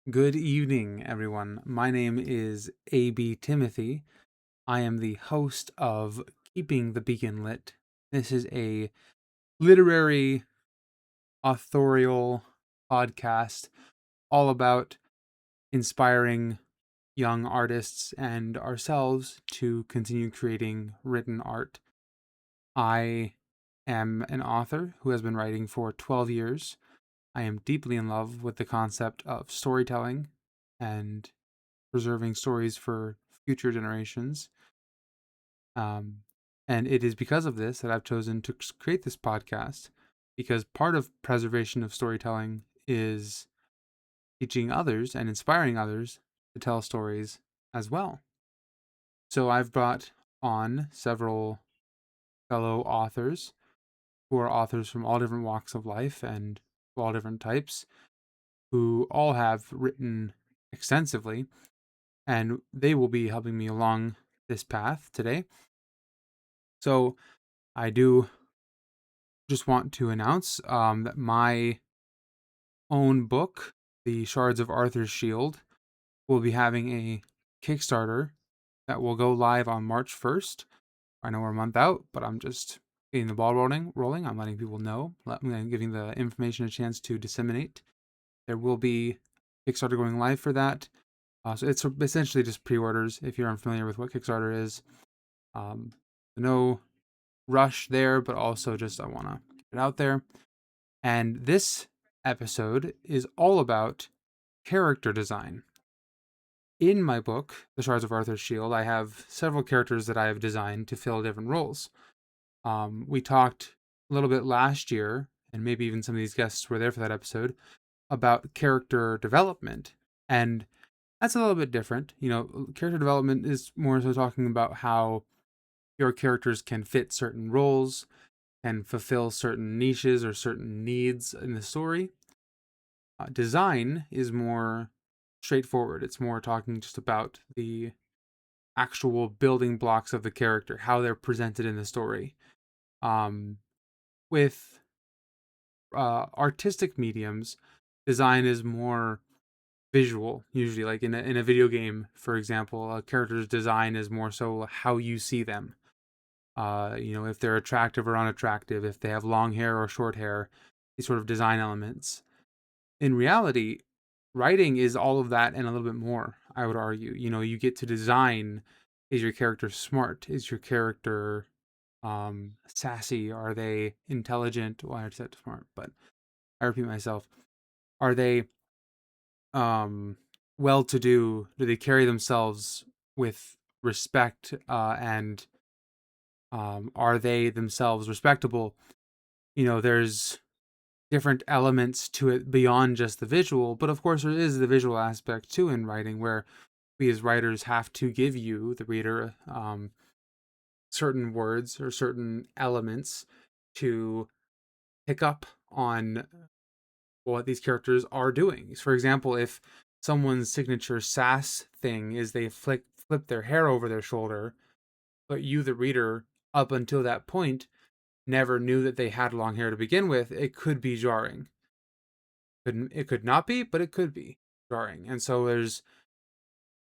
Good evening, everyone. My name is A.B. Timothy. I am the host of Keeping the Beacon Lit. This is a literary, authorial podcast all about inspiring young artists and ourselves to continue creating written art. I am an author who has been writing for 12 years. I am deeply in love with the concept of storytelling and preserving stories for future generations. Um, and it is because of this that I've chosen to create this podcast, because part of preservation of storytelling is teaching others and inspiring others to tell stories as well. So I've brought on several fellow authors who are authors from all different walks of life and all different types, who all have written extensively, and they will be helping me along this path today. So I do just want to announce that my own book, The Shards of Arthur's Shield, will be having a Kickstarter that will go live on March 1st. I know we're a month out, but I'm just getting the ball rolling. I'm letting people know, giving the information a chance to disseminate. There will be Kickstarter going live for that. So it's essentially just pre-orders if you're unfamiliar with what Kickstarter is. Um, no rush there, but also just I want to get it out there. And this episode is all about character design. In my book, The Shards of Arthur's Shield, I have several characters that I have designed to fill different roles. We talked a little bit last year, and maybe even some of these guests were there for that episode, about character development. And that's a little bit different. Character development is more so talking about how your characters can fit certain roles, can fulfill certain niches or certain needs in the story. Design is more straightforward. It's more talking just about the actual building blocks of the character, how they're presented in the story. With artistic mediums, design is more visual. Usually, like in a video game, for example, a character's design is more so how you see them. If they're attractive or unattractive, if they have long hair or short hair, these sort of design elements. In reality, writing is all of that and a little bit more, I would argue. You get to design, is your character smart? Is your character sassy? Are they intelligent? Well, I said smart, but I repeat myself. Are they um well to do? Do they carry themselves with respect and are they themselves respectable? There's different elements to it beyond just the visual, but of course there is the visual aspect too in writing, where we as writers have to give you, the reader, certain words or certain elements to pick up on what these characters are doing. For example, if someone's signature sass thing is they flip their hair over their shoulder, but you, the reader, up until that point, never knew that they had long hair to begin with, it could be jarring. It could not be, but it could be jarring. And so there's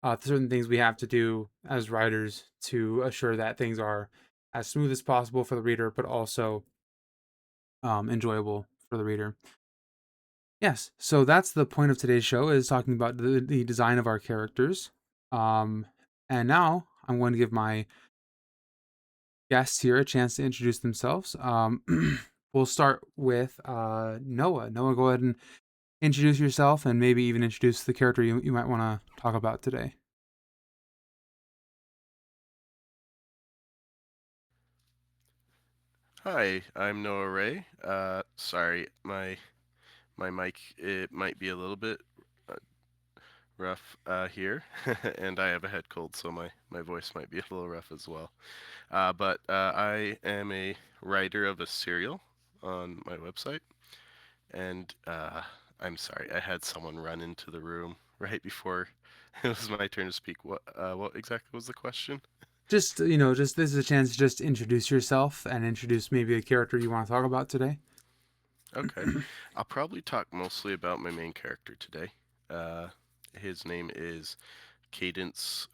certain things we have to do as writers to assure that things are as smooth as possible for the reader, but also enjoyable for the reader. Yes, so that's the point of today's show, is talking about the design of our characters. Um, and now I'm going to give my guests here a chance to introduce themselves. We'll start with Noah. Noah, go ahead and introduce yourself and maybe even introduce the character you might want to talk about today. Hi, I'm Noah Ray. Sorry, my mic, it might be a little bit uh, rough here, and I have a head cold, so my voice might be a little rough as well. But I am a writer of a serial on my website, and I'm sorry, I had someone run into the room right before it was my turn to speak. What exactly was the question? Just this is a chance to just introduce yourself and introduce maybe a character you want to talk about today. Okay, I'll probably talk mostly about my main character today. Uh, his name is Cadence.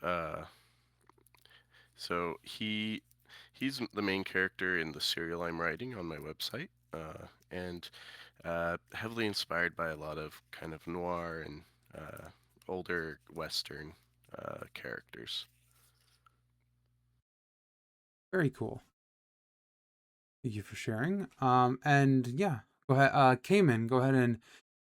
So he's the main character in the serial I'm writing on my website, and heavily inspired by a lot of kind of noir and older Western characters. Very cool. Thank you for sharing. And yeah, go ahead. Cayman, go ahead and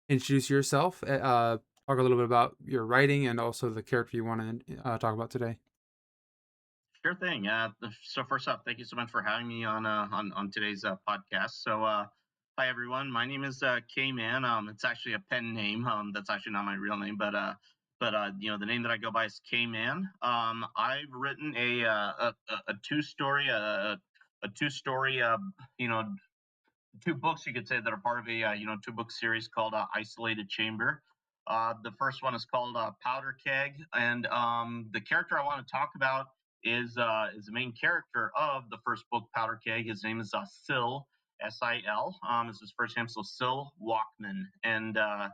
introduce yourself. Talk a little bit about your writing and also the character you want to talk about today. Sure thing. So first off, thank you so much for having me on today's podcast. Hi everyone. My name is K-Man. It's actually a pen name. That's actually not my real name, but the name that I go by is K-Man. I've written a two story you know two books you could say that are part of a two book series called Isolated Chamber. The first one is called Powder Keg, and the character I want to talk about is the main character of the first book, Powder Keg. His name is Sil, Sil. Is his first name, so Sil Walkman, and that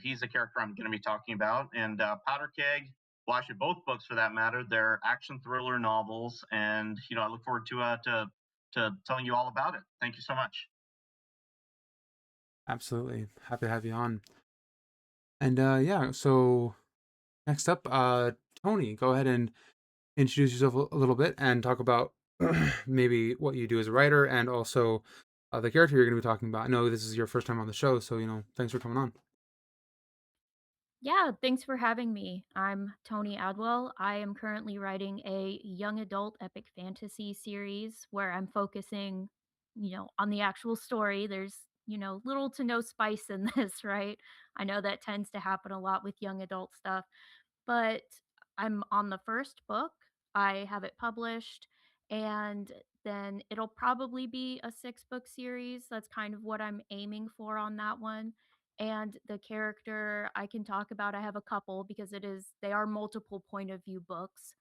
he's the character I'm going to be talking about. And Powder Keg, well, actually both books for that matter, they're action thriller novels, and I look forward to telling you all about it. Thank you so much. Absolutely. Happy to have you on. And yeah, so next up, Tony, go ahead and introduce yourself a little bit and talk about maybe what you do as a writer and also the character you're going to be talking about. I know this is your first time on the show, so thanks for coming on. Yeah, thanks for having me. I'm Tony Adwell. I am currently writing a young adult epic fantasy series where I'm focusing, on the actual story. There's, little to no spice in this, right? I know that tends to happen a lot with young adult stuff, but I'm on the first book. I have it published, and then it'll probably be a six-book series. That's kind of what I'm aiming for on that one. And the character I can talk about, I have a couple because they are multiple point of view books.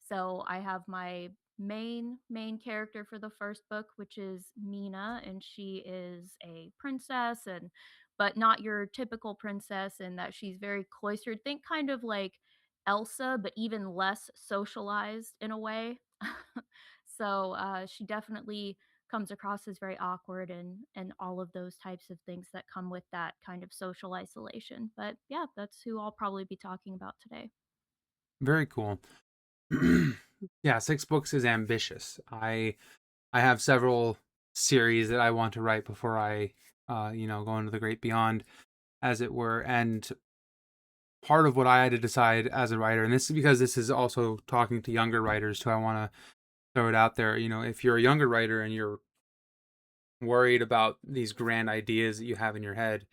So I have my main character for the first book, which is Mina, and she is a princess, and but not your typical princess, in that she's very cloistered. Think kind of like Elsa, but even less socialized in a way. So she definitely comes across as very awkward, and all of those types of things that come with that kind of social isolation. But yeah, that's who I'll probably be talking about today. Very cool. Yeah, 6 books is ambitious. I have several series that I want to write before I go into the great beyond, as it were. And part of what I had to decide as a writer, and this is because this is also talking to younger writers too, I want to throw it out there. If you're a younger writer and you're worried about these grand ideas that you have in your head,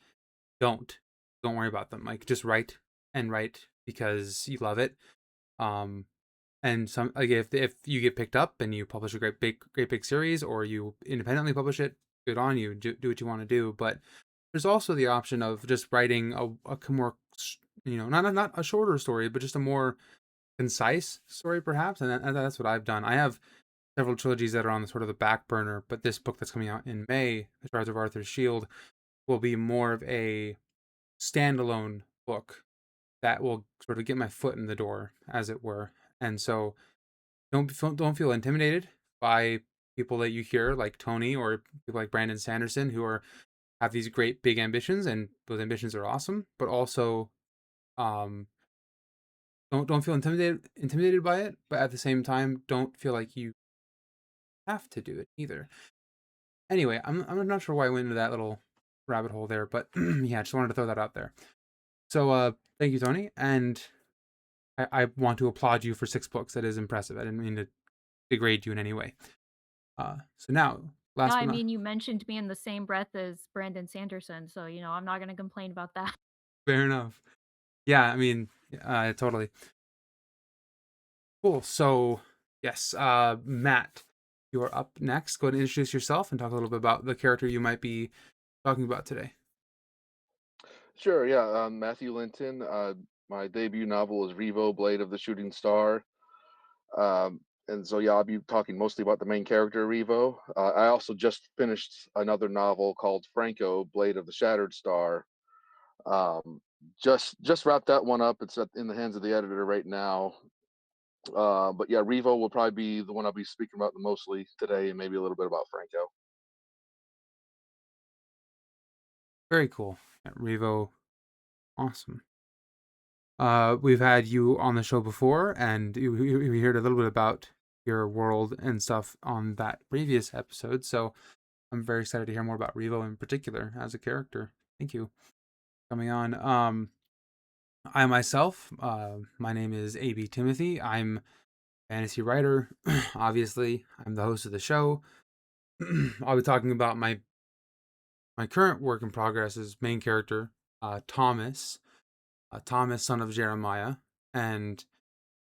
don't don't worry about them. Like, just write and write because you love it. Um, and some, like, if you get picked up and you publish a great big series, or you independently publish it, good on you. Do what you want to do. But there's also the option of just writing a more, not a shorter story, but just a more concise story, perhaps. And that's what I've done. I have several trilogies that are on the sort of the back burner, but this book that's coming out in May, The Shards of Arthur's Shield, will be more of a standalone book that will sort of get my foot in the door, as it were. And so don't feel intimidated by people that you hear like Tony or people like Brandon Sanderson who have these great big ambitions, and those ambitions are awesome. But also, um, don't feel intimidated by it. But at the same time, don't feel like you have to do it either. Anyway, I'm not sure why I went into that little rabbit hole there, but yeah, just wanted to throw that out there. So thank you, Tony, and I want to applaud you for 6 books. That is impressive. I didn't mean to degrade you in any way. So now, No, last I but not mean, you mentioned me in the same breath as Brandon Sanderson, so I'm not going to complain about that. fair enough. Yeah, I mean, totally cool. So yes, Matt, you are up next. Go ahead and introduce yourself and talk a little bit about the character you might be talking about today. Sure, yeah. Matthew Linton. My debut novel is Revo, Blade of the Shooting Star. And so, yeah, I'll be talking mostly about the main character, Revo. I also just finished another novel called Franco, Blade of the Shattered Star. Um, just wrapped that one up. It's in the hands of the editor right now. But yeah, Revo will probably be the one I'll be speaking about the mostly today, and maybe a little bit about Franco. Very cool. Yeah, Revo, awesome. We've had you on the show before, and we heard a little bit about your world and stuff on that previous episode. So I'm very excited to hear more about Revo in particular as a character. Thank you for coming on. I myself, my name is AB Timothy. I'm a fantasy writer. Obviously, I'm the host of the show. I'll be talking about my current work in progress is main character, Thomas, Thomas, son of Jeremiah, and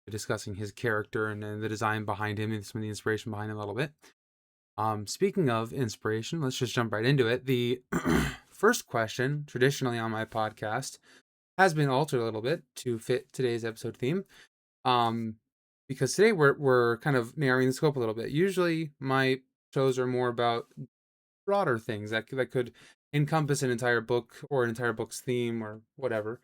discussing his character and the design behind him and some of the inspiration behind him a little bit. Speaking of inspiration, let's just jump right into it. The first question, traditionally on my podcast, has been altered a little bit to fit today's episode theme. Because today we're kind of narrowing the scope a little bit. Usually my shows are more about broader things that could encompass an entire book or an entire book's theme or whatever.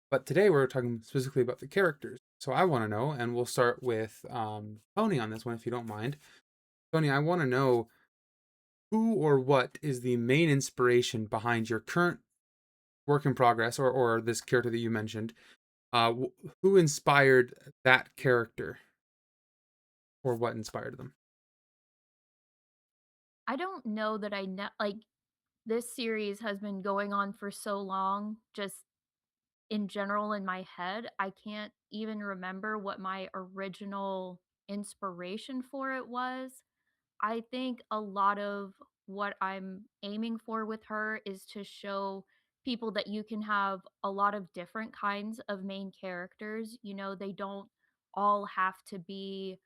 But today we're talking specifically about the characters. So I want to know, and we'll start with Tony on this one, if you don't mind. Tony, I want to know who or what is the main inspiration behind your current work in progress, or this character that you mentioned. Who inspired that character, or what inspired them? I don't know that I know, like, this series has been going on for so long, just in general in my head, I can't even remember what my original inspiration for it was. I think a lot of what I'm aiming for with her is to show people that you can have a lot of different kinds of main characters. You know, they don't all have to be,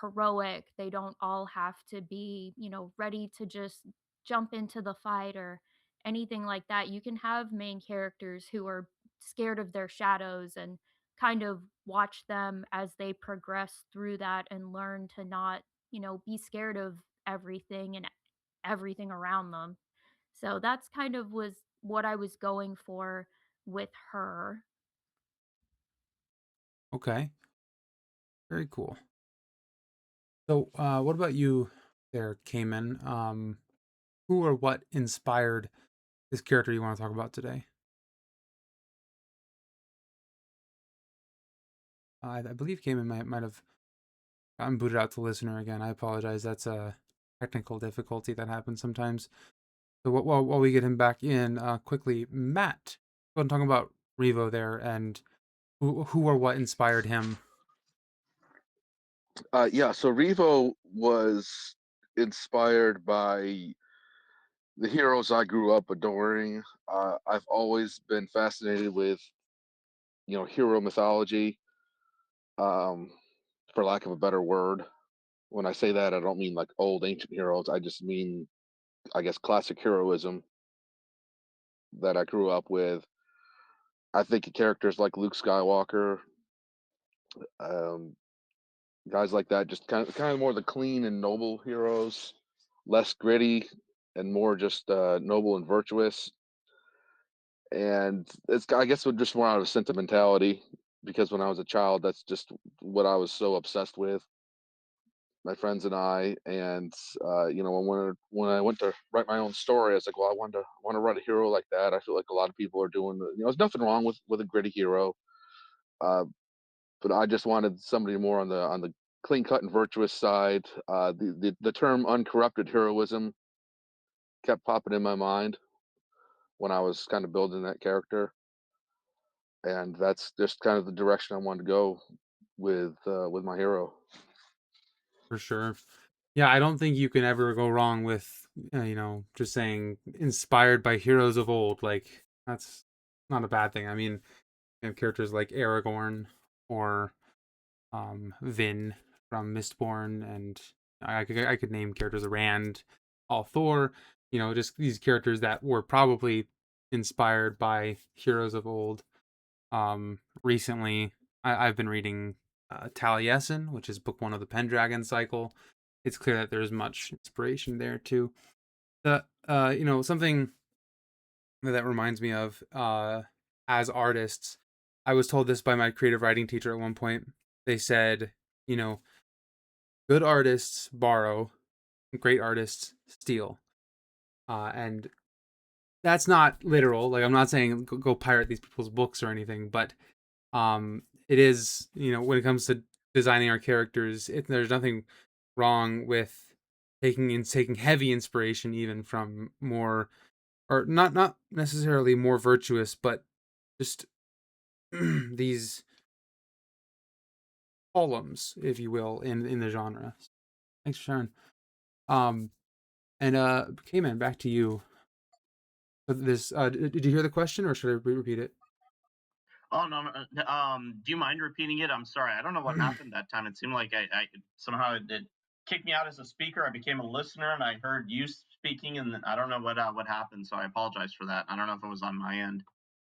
heroic. They don't all have to be, ready to just jump into the fight or anything like that. You can have main characters who are scared of their shadows and kind of watch them as they progress through that and learn to not, be scared of everything and everything around them. So that's kind of was what I was going for with her. Okay, very cool. So, what about you there, Cayman? Who or what inspired this character you want to talk about today? I believe Cayman might have gotten booted out to listener again. I apologize. That's a technical difficulty that happens sometimes. So while we get him back in, quickly, Matt, go and talk about Revo there and who or what inspired him. Yeah, so Revo was inspired by the heroes I grew up adoring. I've always been fascinated with, hero mythology, um, for lack of a better word. When I say that, I don't mean like old ancient heroes. I just mean, I guess, classic heroism that I grew up with. I think of characters like Luke Skywalker, um, guys like that, just kind of more the clean and noble heroes, less gritty and more just noble and virtuous. And it's, I guess, just more out of sentimentality, because when I was a child, that's just what I was so obsessed with. My friends and I, and when I went to write my own story, I was like, well, I want to write a hero like that. I feel like a lot of people are doing. There's nothing wrong with a gritty hero, uh, but I just wanted somebody more on the clean cut and virtuous side. The term uncorrupted heroism kept popping in my mind when I was kind of building that character, and that's just kind of the direction I wanted to go with my hero. For sure. Yeah, I don't think you can ever go wrong with, just saying inspired by heroes of old. Like, that's not a bad thing. I mean, you have characters like Aragorn or Vin from Mistborn, and I could name characters Rand, all Thor. Just these characters that were probably inspired by heroes of old. Recently, I've been reading Taliesin, which is book one of the Pendragon cycle. It's clear that there's much inspiration there too. Something that reminds me of, as artists, I was told this by my creative writing teacher at one point. They said, you know, good artists borrow, great artists steal. And that's not literal. Like, I'm not saying go pirate these people's books or anything, but it is, when it comes to designing our characters, there's nothing wrong with taking heavy inspiration even from more, or not necessarily more virtuous, but just these columns, if you will, in the genre. Thanks for sharing. Um, and K-Man, back to you. This did you hear the question, or should I repeat it? Oh no, do you mind repeating it? I'm sorry, I don't know what happened that time. It seemed like I somehow it kicked me out as a speaker. I became a listener, and I heard you speaking, and I don't know what happened. So I apologize for that. I don't know if it was on my end.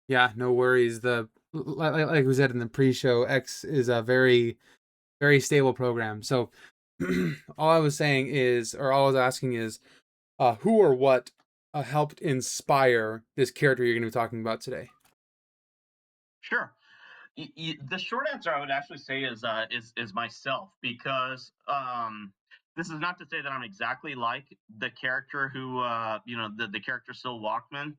Yeah, no worries. Like we said in the pre-show, X is a very, very stable program. So all I was saying is, or all I was asking is, who or what helped inspire this character you're going to be talking about today? Sure. The short answer I would actually say is myself, because this is not to say that I'm exactly like the character who the character Syl Walkman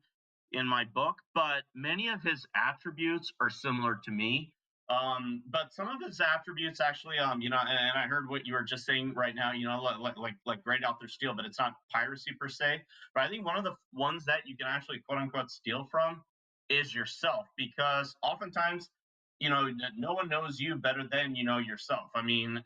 in my book, but many of his attributes are similar to me. But some of his attributes actually, and I heard what you were just saying right now, like great out there steal, but it's not piracy per se. But I think one of the ones that you can actually quote unquote steal from is yourself, because oftentimes, no one knows you better than you know yourself. I mean,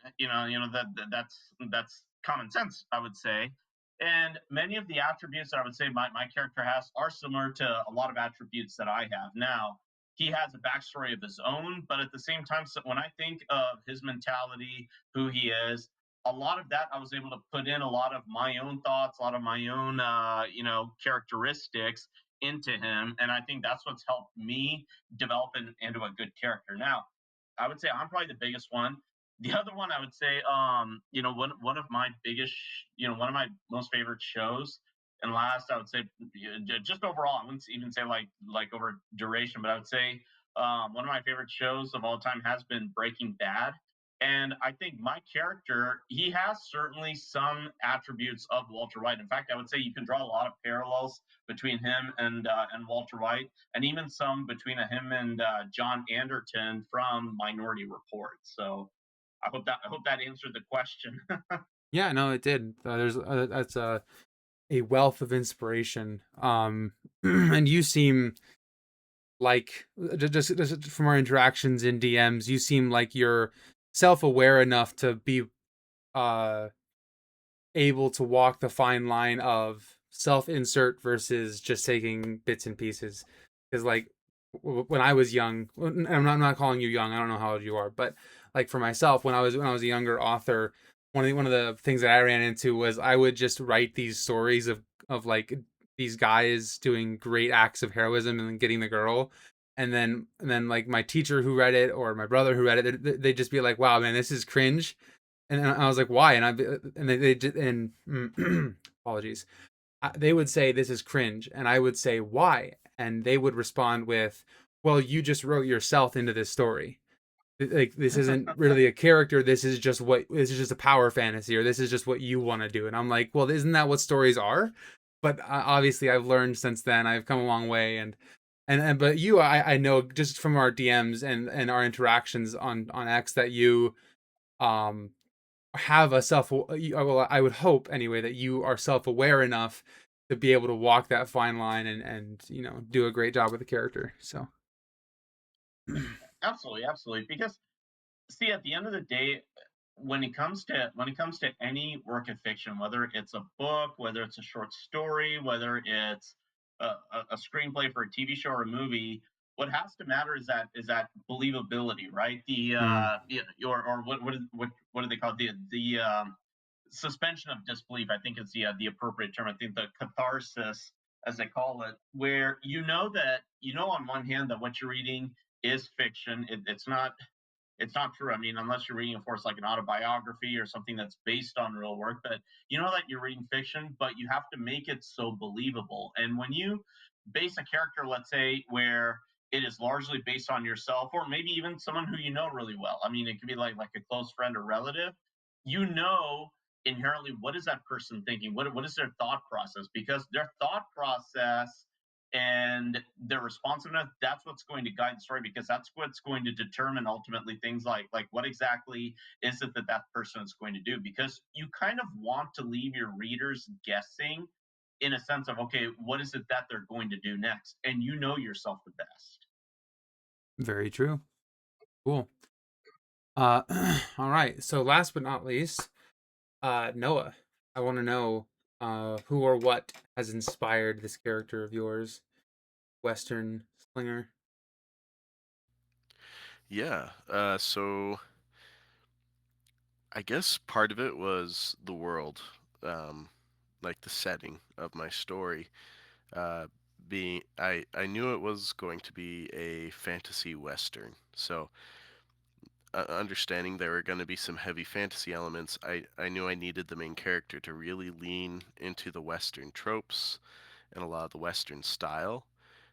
that's common sense, I would say. And many of the attributes that I would say my character has are similar to a lot of attributes that I have. Now, he has a backstory of his own, but at the same time, so when I think of his mentality, who he is, a lot of that I was able to put in a lot of my own thoughts, a lot of my own, characteristics into him. And I think that's what's helped me develop into a good character. Now, I would say I'm probably the biggest one. The other one I would say, one of my biggest, one of my most favorite shows. And last, I would say, just overall, I wouldn't even say like over duration, but I would say one of my favorite shows of all time has been Breaking Bad. And I think my character, he has certainly some attributes of Walter White. In fact, I would say you can draw a lot of parallels between him and Walter White, and even some between him and John Anderton from Minority Report. So I hope that answered the question. Yeah, no, it did. That's a wealth of inspiration. And you seem like, just from our interactions in DMs, you seem like you're self-aware enough to be uh able to walk the fine line of self-insert versus just taking bits and pieces. Because, like, when I was young, and I'm not calling you young, I don't know how old you are, but like for myself, when I was a younger author, one of the things that I ran into was I would just write these stories of like these guys doing great acts of heroism and then getting the girl. And then like my teacher who read it, or my brother who read it, they'd just be like, "Wow, man, this is cringe." And I was like, "Why?" And they did, and apologies. They would say, "This is cringe," and I would say, "Why?" And they would respond with, "Well, you just wrote yourself into this story. Like, this isn't really a character. This is just a power fantasy, or this is just what you want to do." And I'm like, "Well, isn't that what stories are?" But obviously, I've learned since then. I've come a long way, and but you, I know just from our DMs and our interactions on X that you um have a well, I would hope anyway that you are self-aware enough to be able to walk that fine line and do a great job with the character. So Absolutely, absolutely. Because see, at the end of the day, when it comes to any work of fiction, whether it's a book, whether it's a short story, whether it's a screenplay for a TV show or a movie, what has to matter is that believability, right? The mm, or what do they call it? The suspension of disbelief, I think, is the appropriate term. I think the catharsis, as they call it, where that on one hand that what you're reading is fiction. It's not true. I mean, unless you're reading, of course, like an autobiography or something that's based on real work, but you know that you're reading fiction, but you have to make it so believable. And when you base a character, let's say, where it is largely based on yourself, or maybe even someone who you know really well. I mean, it could be like a close friend or relative. You know inherently what is that person thinking? What is their thought process? Because their thought process and their responsiveness, that's what's going to guide the story, because that's what's going to determine ultimately things like what exactly is it that that person is going to do, because you kind of want to leave your readers guessing in a sense of, okay, what is it that they're going to do next, and you know yourself the best. Very true. Cool. All right. So last but not least, Noah, I want to know who or what has inspired this character of yours, Western Slinger. Yeah. So I guess part of it was the world, um, like the setting of my story. Uh, being I knew it was going to be a fantasy western, so understanding there were going to be some heavy fantasy elements, I knew I needed the main character to really lean into the western tropes and a lot of the western style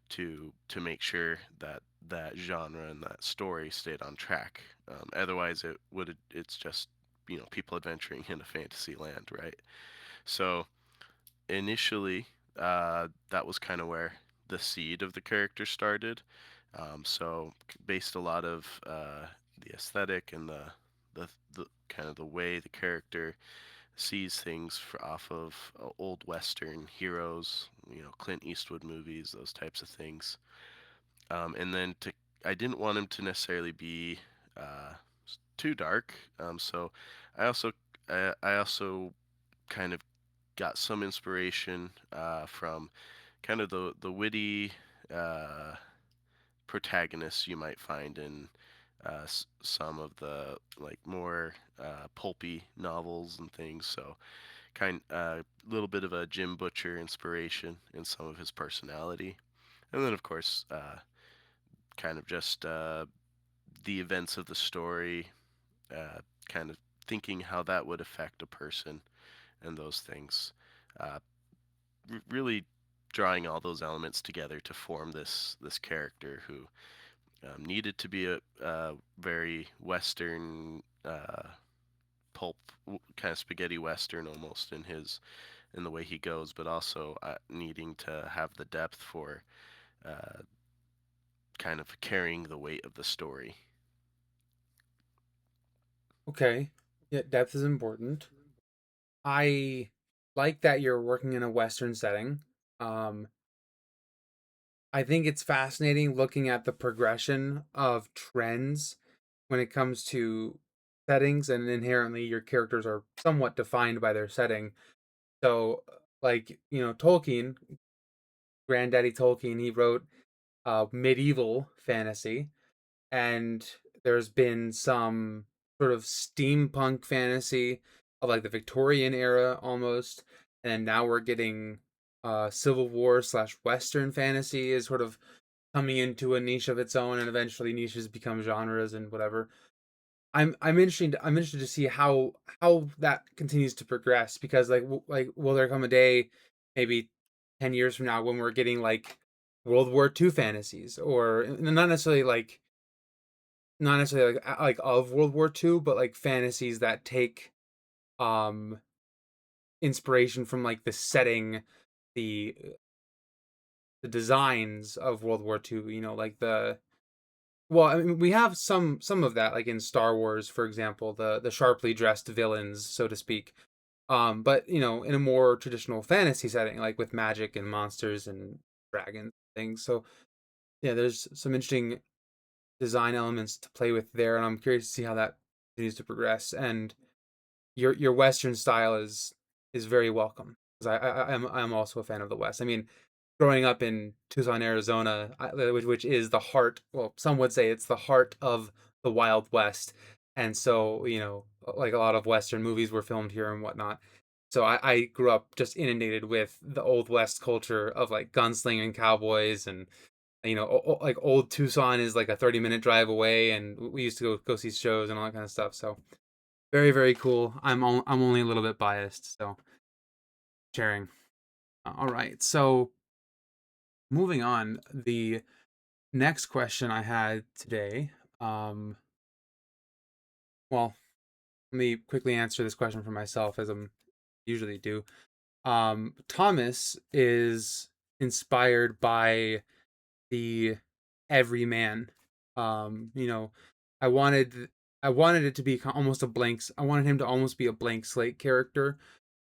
to make sure that that genre and that story stayed on track. Otherwise, it's just people adventuring in a fantasy land, right? So initially, that was kind of where the seed of the character started. So based a lot of the aesthetic and the kind of the way the character sees things off of old Western heroes, Clint Eastwood movies, those types of things. And then I didn't want him to necessarily be uh, too dark. So I also I also kind of got some inspiration from kind of the witty uh, protagonists you might find in some of the like more pulpy novels and things. So a little bit of a Jim Butcher inspiration in some of his personality, and then of course kind of just the events of the story, uh, kind of thinking how that would affect a person and those things. Uh, really drawing all those elements together to form this character who needed to be a very Western pulp kind of spaghetti Western almost in the way he goes, but also needing to have the depth for uh, kind of carrying the weight of the story. Okay. Yeah, depth is important. I like that you're working in a Western setting. Um, I think it's fascinating looking at the progression of trends when it comes to settings, and inherently your characters are somewhat defined by their setting. So, like, Tolkien, Granddaddy Tolkien, he wrote medieval fantasy, and there's been some sort of steampunk fantasy of like the Victorian era almost, and now we're getting Civil War slash Western fantasy is sort of coming into a niche of its own, and eventually niches become genres and whatever. I'm interested to see how that continues to progress, because like will there come a day, maybe 10 years from now, when we're getting like World War II fantasies, or not necessarily like of World War II, but like fantasies that take um inspiration from like the setting, the the designs of World War II, like the well, I mean, we have some of that, like in Star Wars, for example, the sharply dressed villains, so to speak. But in a more traditional fantasy setting, like with magic and monsters and dragons and things. So yeah, there's some interesting design elements to play with there, and I'm curious to see how that continues to progress. And your Western style is very welcome, because I'm also a fan of the West. I mean, growing up in Tucson, Arizona, which is the heart. Well, some would say it's the heart of the Wild West, and so like a lot of Western movies were filmed here and whatnot. So I grew up just inundated with the old West culture of like gunslinging cowboys, and like old Tucson is like a 30-minute drive away, and we used to go see shows and all that kind of stuff. So very, very cool. I'm only a little bit biased, so sharing. All right. So moving on, the next question I had today, well, let me quickly answer this question for myself as I'm usually do. Thomas is inspired by the everyman. You know, I wanted I wanted it to be almost a I wanted him to almost be a blank slate character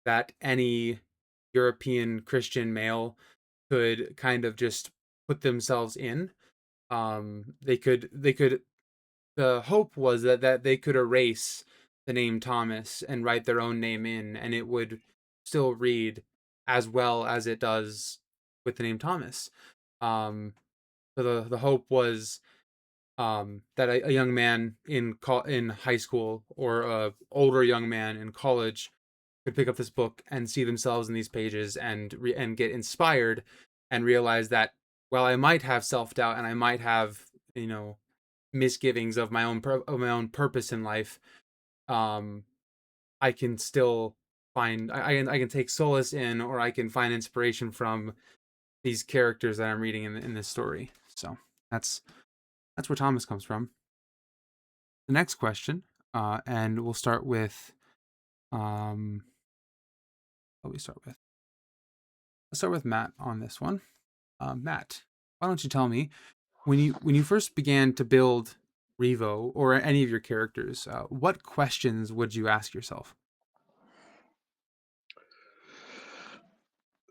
that any European Christian male could kind of just put themselves in. They could the hope was that they could erase the name Thomas and write their own name in, and it would still read as well as it does with the name Thomas. Um, so the hope was that a young man in high school or a older young man in college could pick up this book and see themselves in these pages and get inspired and realize that while I might have self doubt and I might have misgivings of of my own purpose in life, um, I can still find I can take solace in, or I can find inspiration from these characters that I'm reading in this story. So that's that's where Thomas comes from. The next question, and we'll start with what we start with. Let's start with Matt on this one. Matt, why don't you tell me when you first began to build Revo or any of your characters, what questions would you ask yourself?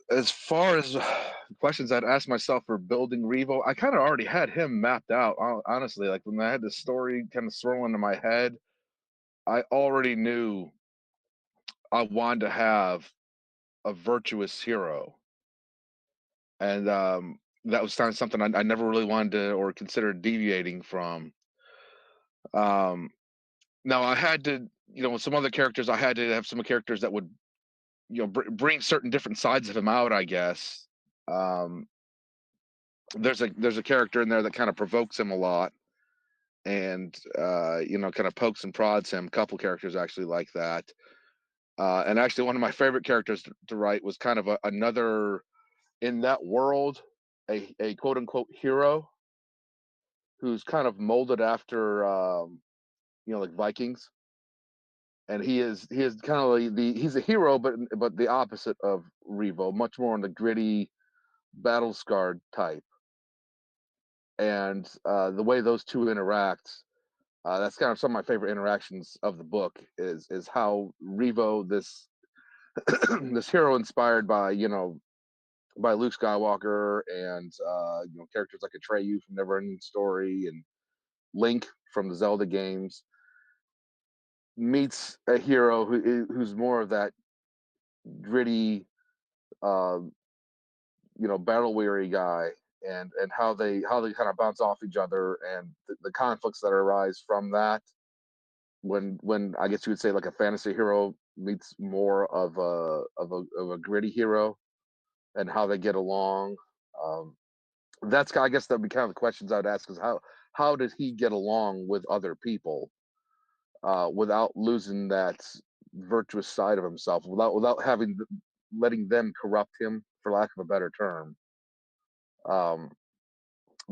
As far as questions I'd ask myself for building Revo, I kind of already had him mapped out. Honestly, like when I had the story kind of swirling in my head, I already knew I wanted to have a virtuous hero, and that was kind of something I never really wanted to or considered deviating from. Um, Now I had to, with some other characters, I had to have some characters that would, bring certain different sides of him out, I guess. Um, there's a character in there that kind of provokes him a lot, and kind of pokes and prods him. A couple characters actually like that. And actually, one of my favorite characters to write was kind of another in that world, a quote unquote hero who's kind of molded after, like Vikings, and he is kind of like he's a hero, but the opposite of Revo, much more on the gritty, battle scarred type. And the way those two interact, that's kind of some of my favorite interactions of the book is how Revo, this this hero inspired by by Luke Skywalker and characters like Atreyu from Neverending Story and Link from the Zelda games, meets a hero who's more of that gritty, uh, battle weary guy, and how they kind of bounce off each other, and the conflicts that arise from that, when I guess you would say like a fantasy hero meets more of a gritty hero, and how they get along. Um, that's I guess that'd be kind of the questions I'd ask, is how did he get along with other people, without losing that virtuous side of himself, without letting them corrupt him, for lack of a better term. Um,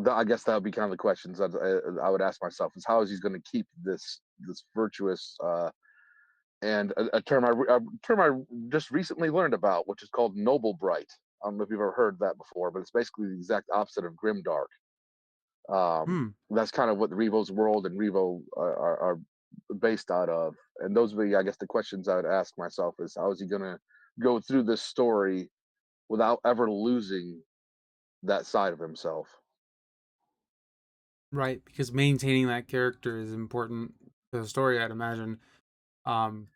I guess that would be kind of the questions that I would ask myself, is how is he going to keep this virtuous, and a term I just recently learned about, which is called noble bright. I don't know if you've ever heard that before, but it's basically the exact opposite of grimdark. Hmm. That's kind of what Revo's world and Revo are based out of. And those would be, I guess, the questions I would ask myself, is how is he going to go through this story without ever losing that side of himself? Right, because maintaining that character is important to the story, I'd imagine. Um,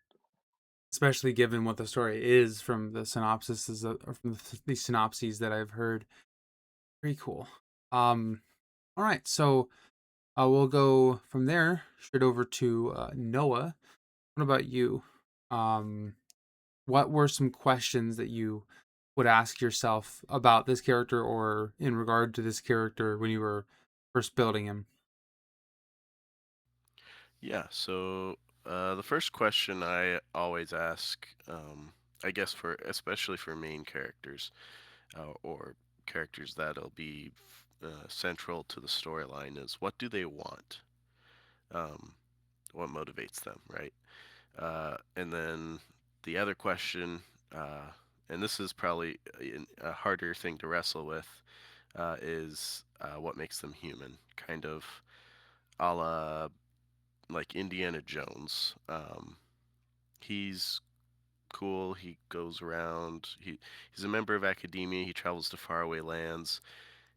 Especially given what the story is from the synopsises or from the synopses that I've heard. Very cool. All right, so we'll go from there straight over to Noah. What about you? Um, what were some questions that you would ask yourself about this character or in regard to this character when you were first building him? Yeah, so the first question I always ask, I guess for especially for main characters, or characters that'll be central to the storyline is what do they want? Um, what motivates them, right? And then the other question, and this is probably a harder thing to wrestle with, is what makes them human, kind of a la like Indiana Jones. He's cool. He goes around. He's a member of academia. He travels to faraway lands.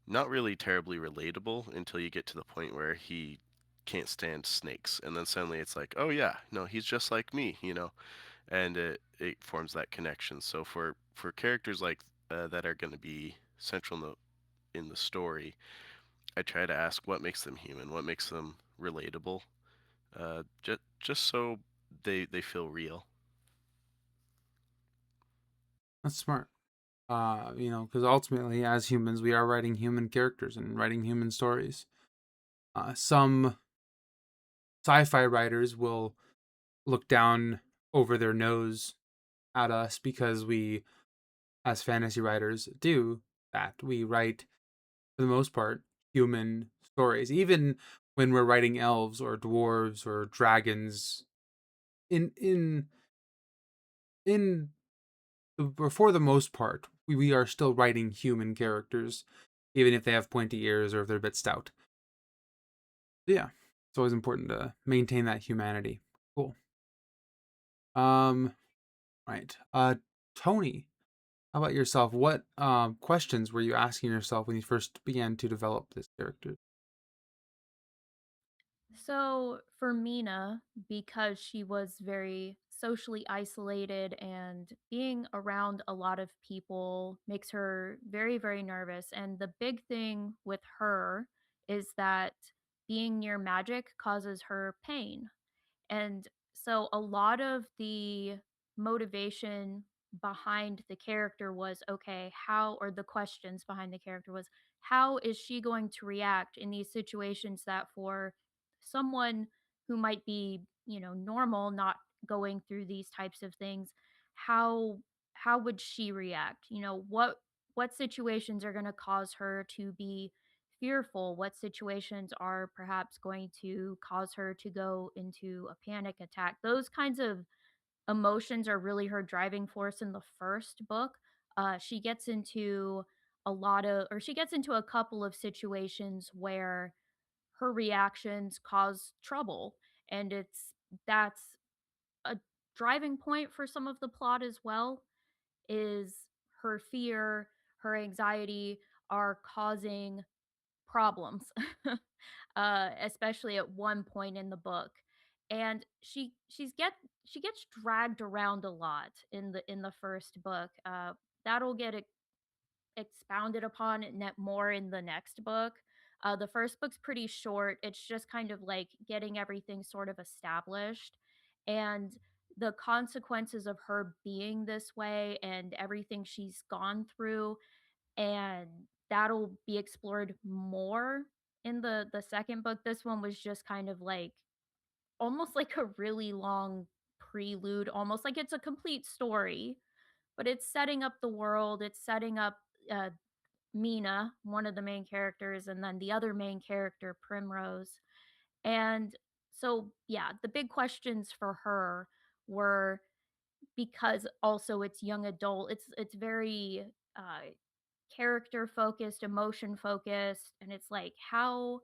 Not really terribly relatable until you get to the point where he can't stand snakes, and then suddenly it's like, oh yeah, no, he's just like me. And it forms that connection. So for characters like that are going to be central in the story, I try to ask what makes them human, what makes them relatable, just so they feel real. That's smart. Because ultimately, as humans, we are writing human characters and writing human stories. Some sci-fi writers will look down over their nose at us because we, as fantasy writers, do that. We write, for the most part, human stories. Even when we're writing elves or dwarves or dragons, in for the most part, we are still writing human characters, even if they have pointy ears or if they're a bit stout. Yeah, it's always important to maintain that humanity. Cool. Right. Tony, how about yourself? What questions were you asking yourself when you first began to develop this character? So for Mina, because she was very socially isolated and being around a lot of people makes her very, very nervous. And the big thing with her is that being near magic causes her pain. And so a lot of the motivation behind the character was okay, how, or the questions behind the character was, how is she going to react in these situations that for someone who might be, normal, not going through these types of things, how how would she react? What situations are going to cause her to be fearful, what situations are perhaps going to cause her to go into a panic attack. Those kinds of emotions are really her driving force in the first book. She gets into she gets into a couple of situations where her reactions cause trouble, and that's a driving point for some of the plot as well. Is her fear, her anxiety are causing problems, especially at one point in the book. And she gets dragged around a lot in the first book. That'll get expounded upon more in the next book. The first book's pretty short. It's just kind of like getting everything sort of established, and the consequences of her being this way and everything she's gone through, and that'll be explored more in the second book. This one was just kind of like almost like a really long prelude, almost like it's a complete story, but it's setting up the world, it's setting up uh, Mina, one of the main characters, and then the other main character, Primrose. And so, yeah, the big questions for her were, because also it's young adult, it's very character focused, emotion focused, and it's like how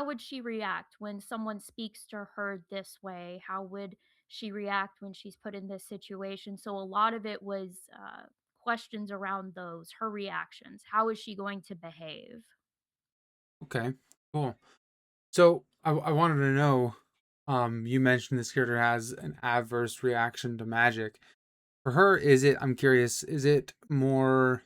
would she react when someone speaks to her this way? How would she react when she's put in this situation? So a lot of it was questions around those, her reactions. How is she going to behave? Okay, cool. So I wanted to know, you mentioned this character has an adverse reaction to magic. For her, I'm curious, is it more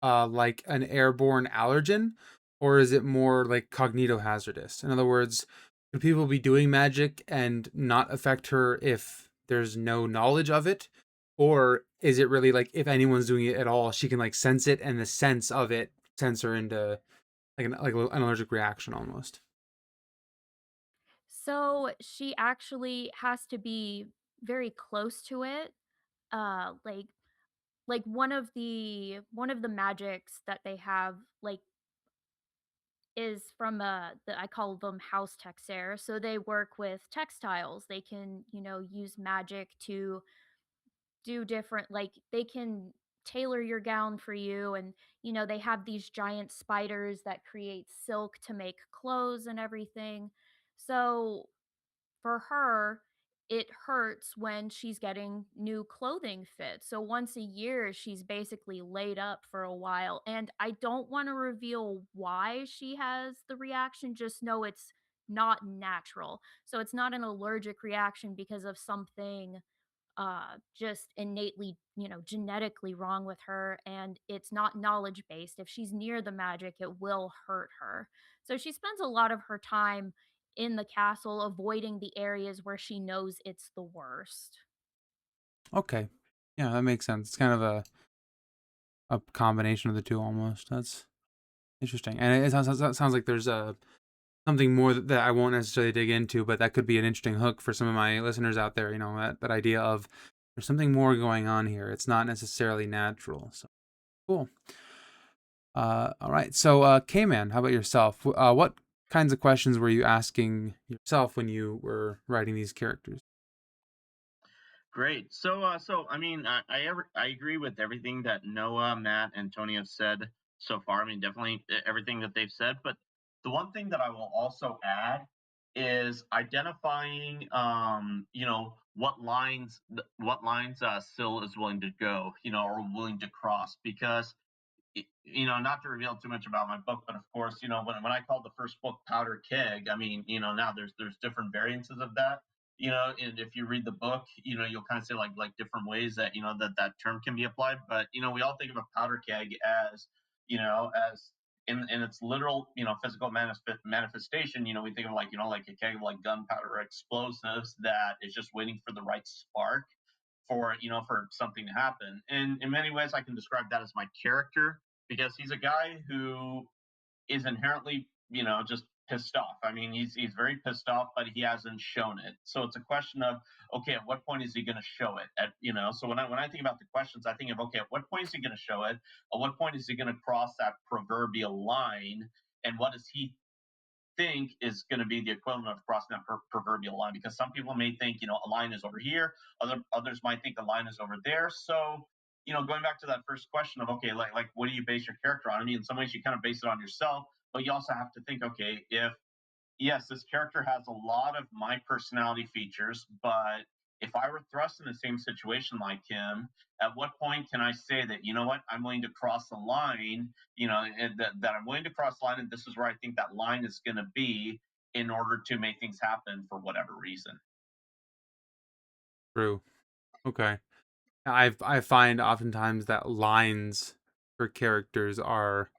like an airborne allergen, or is it more like cognitohazardous? In other words, could people be doing magic and not affect her if there's no knowledge of it? Or is it really like if anyone's doing it at all, she can like sense it and the sense of it sends her into an allergic reaction almost? So she actually has to be very close to it. Like like one of the magics that they have, like, is from I call them house texair. So they work with textiles. They can, use magic to do different, like, they can tailor your gown for you, and they have these giant spiders that create silk to make clothes and everything. So for her, it hurts when she's getting new clothing fit. So once a year, she's basically laid up for a while. And I don't want to reveal why she has the reaction, just know it's not natural. So it's not an allergic reaction because of something just innately, genetically wrong with her, and it's not knowledge based. If she's near the magic, it will hurt her. So she spends a lot of her time in the castle avoiding the areas where she knows it's the worst. Okay. Yeah, that makes sense. It's kind of a combination of the two almost. That's interesting. And it sounds like there's something more that I won't necessarily dig into, but that could be an interesting hook for some of my listeners out there. That idea of there's something more going on here. It's not necessarily natural. So cool. All right. So, K-Man, how about yourself? What kinds of questions were you asking yourself when you were writing these characters? Great. So I mean, I agree with everything that Noah, Matt, and Tony have said so far. I mean, definitely everything that they've said. But the one thing that I will also add is identifying, what lines Syl is willing to go, or willing to cross, because not to reveal too much about my book, but of course, when I called the first book Powder Keg, I mean, now there's different variances of that, and if you read the book, you'll kind of see like different ways that, that term can be applied. But, we all think of a powder keg as, as in its literal, physical manifestation, we think of like, like a keg of like gunpowder or explosives that is just waiting for the right spark for, for something to happen. And in many ways, I can describe that as my character, because he's a guy who is inherently, just pissed off. I mean, he's very pissed off, but he hasn't shown it. So it's a question of, okay, at what point is he going to show it? So when I think about the questions, I think of, okay, at what point is he going to show it? At what point is he going to cross that proverbial line? And what does he think is going to be the equivalent of crossing that proverbial line? Because some people may think, a line is over here, others might think a line is over there. So, going back to that first question of, okay, like what do you base your character on? I mean, in some ways you kind of base it on yourself, but you also have to think, okay, if yes, this character has a lot of my personality features, but if I were thrust in the same situation like him, at what point can I say that, you know what, I'm willing to cross the line, that I'm willing to cross the line, and this is where I think that line is going to be in order to make things happen for whatever reason. True. Okay. I find oftentimes that lines for characters are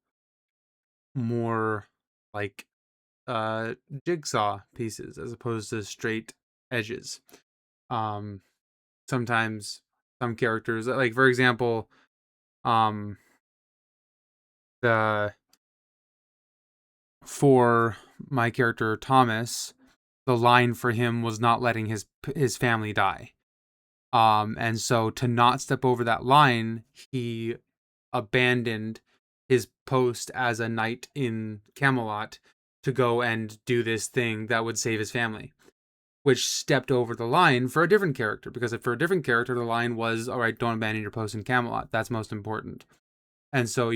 more like jigsaw pieces as opposed to straight edges. Um Sometimes some characters, like for example, um the for my character Thomas, the line for him was not letting his family die. And so to not step over that line, he abandoned his post as a knight in Camelot to go and do this thing that would save his family, which stepped over the line for a different character, because for a different character, the line was, all right, don't abandon your post in Camelot. That's most important. And so,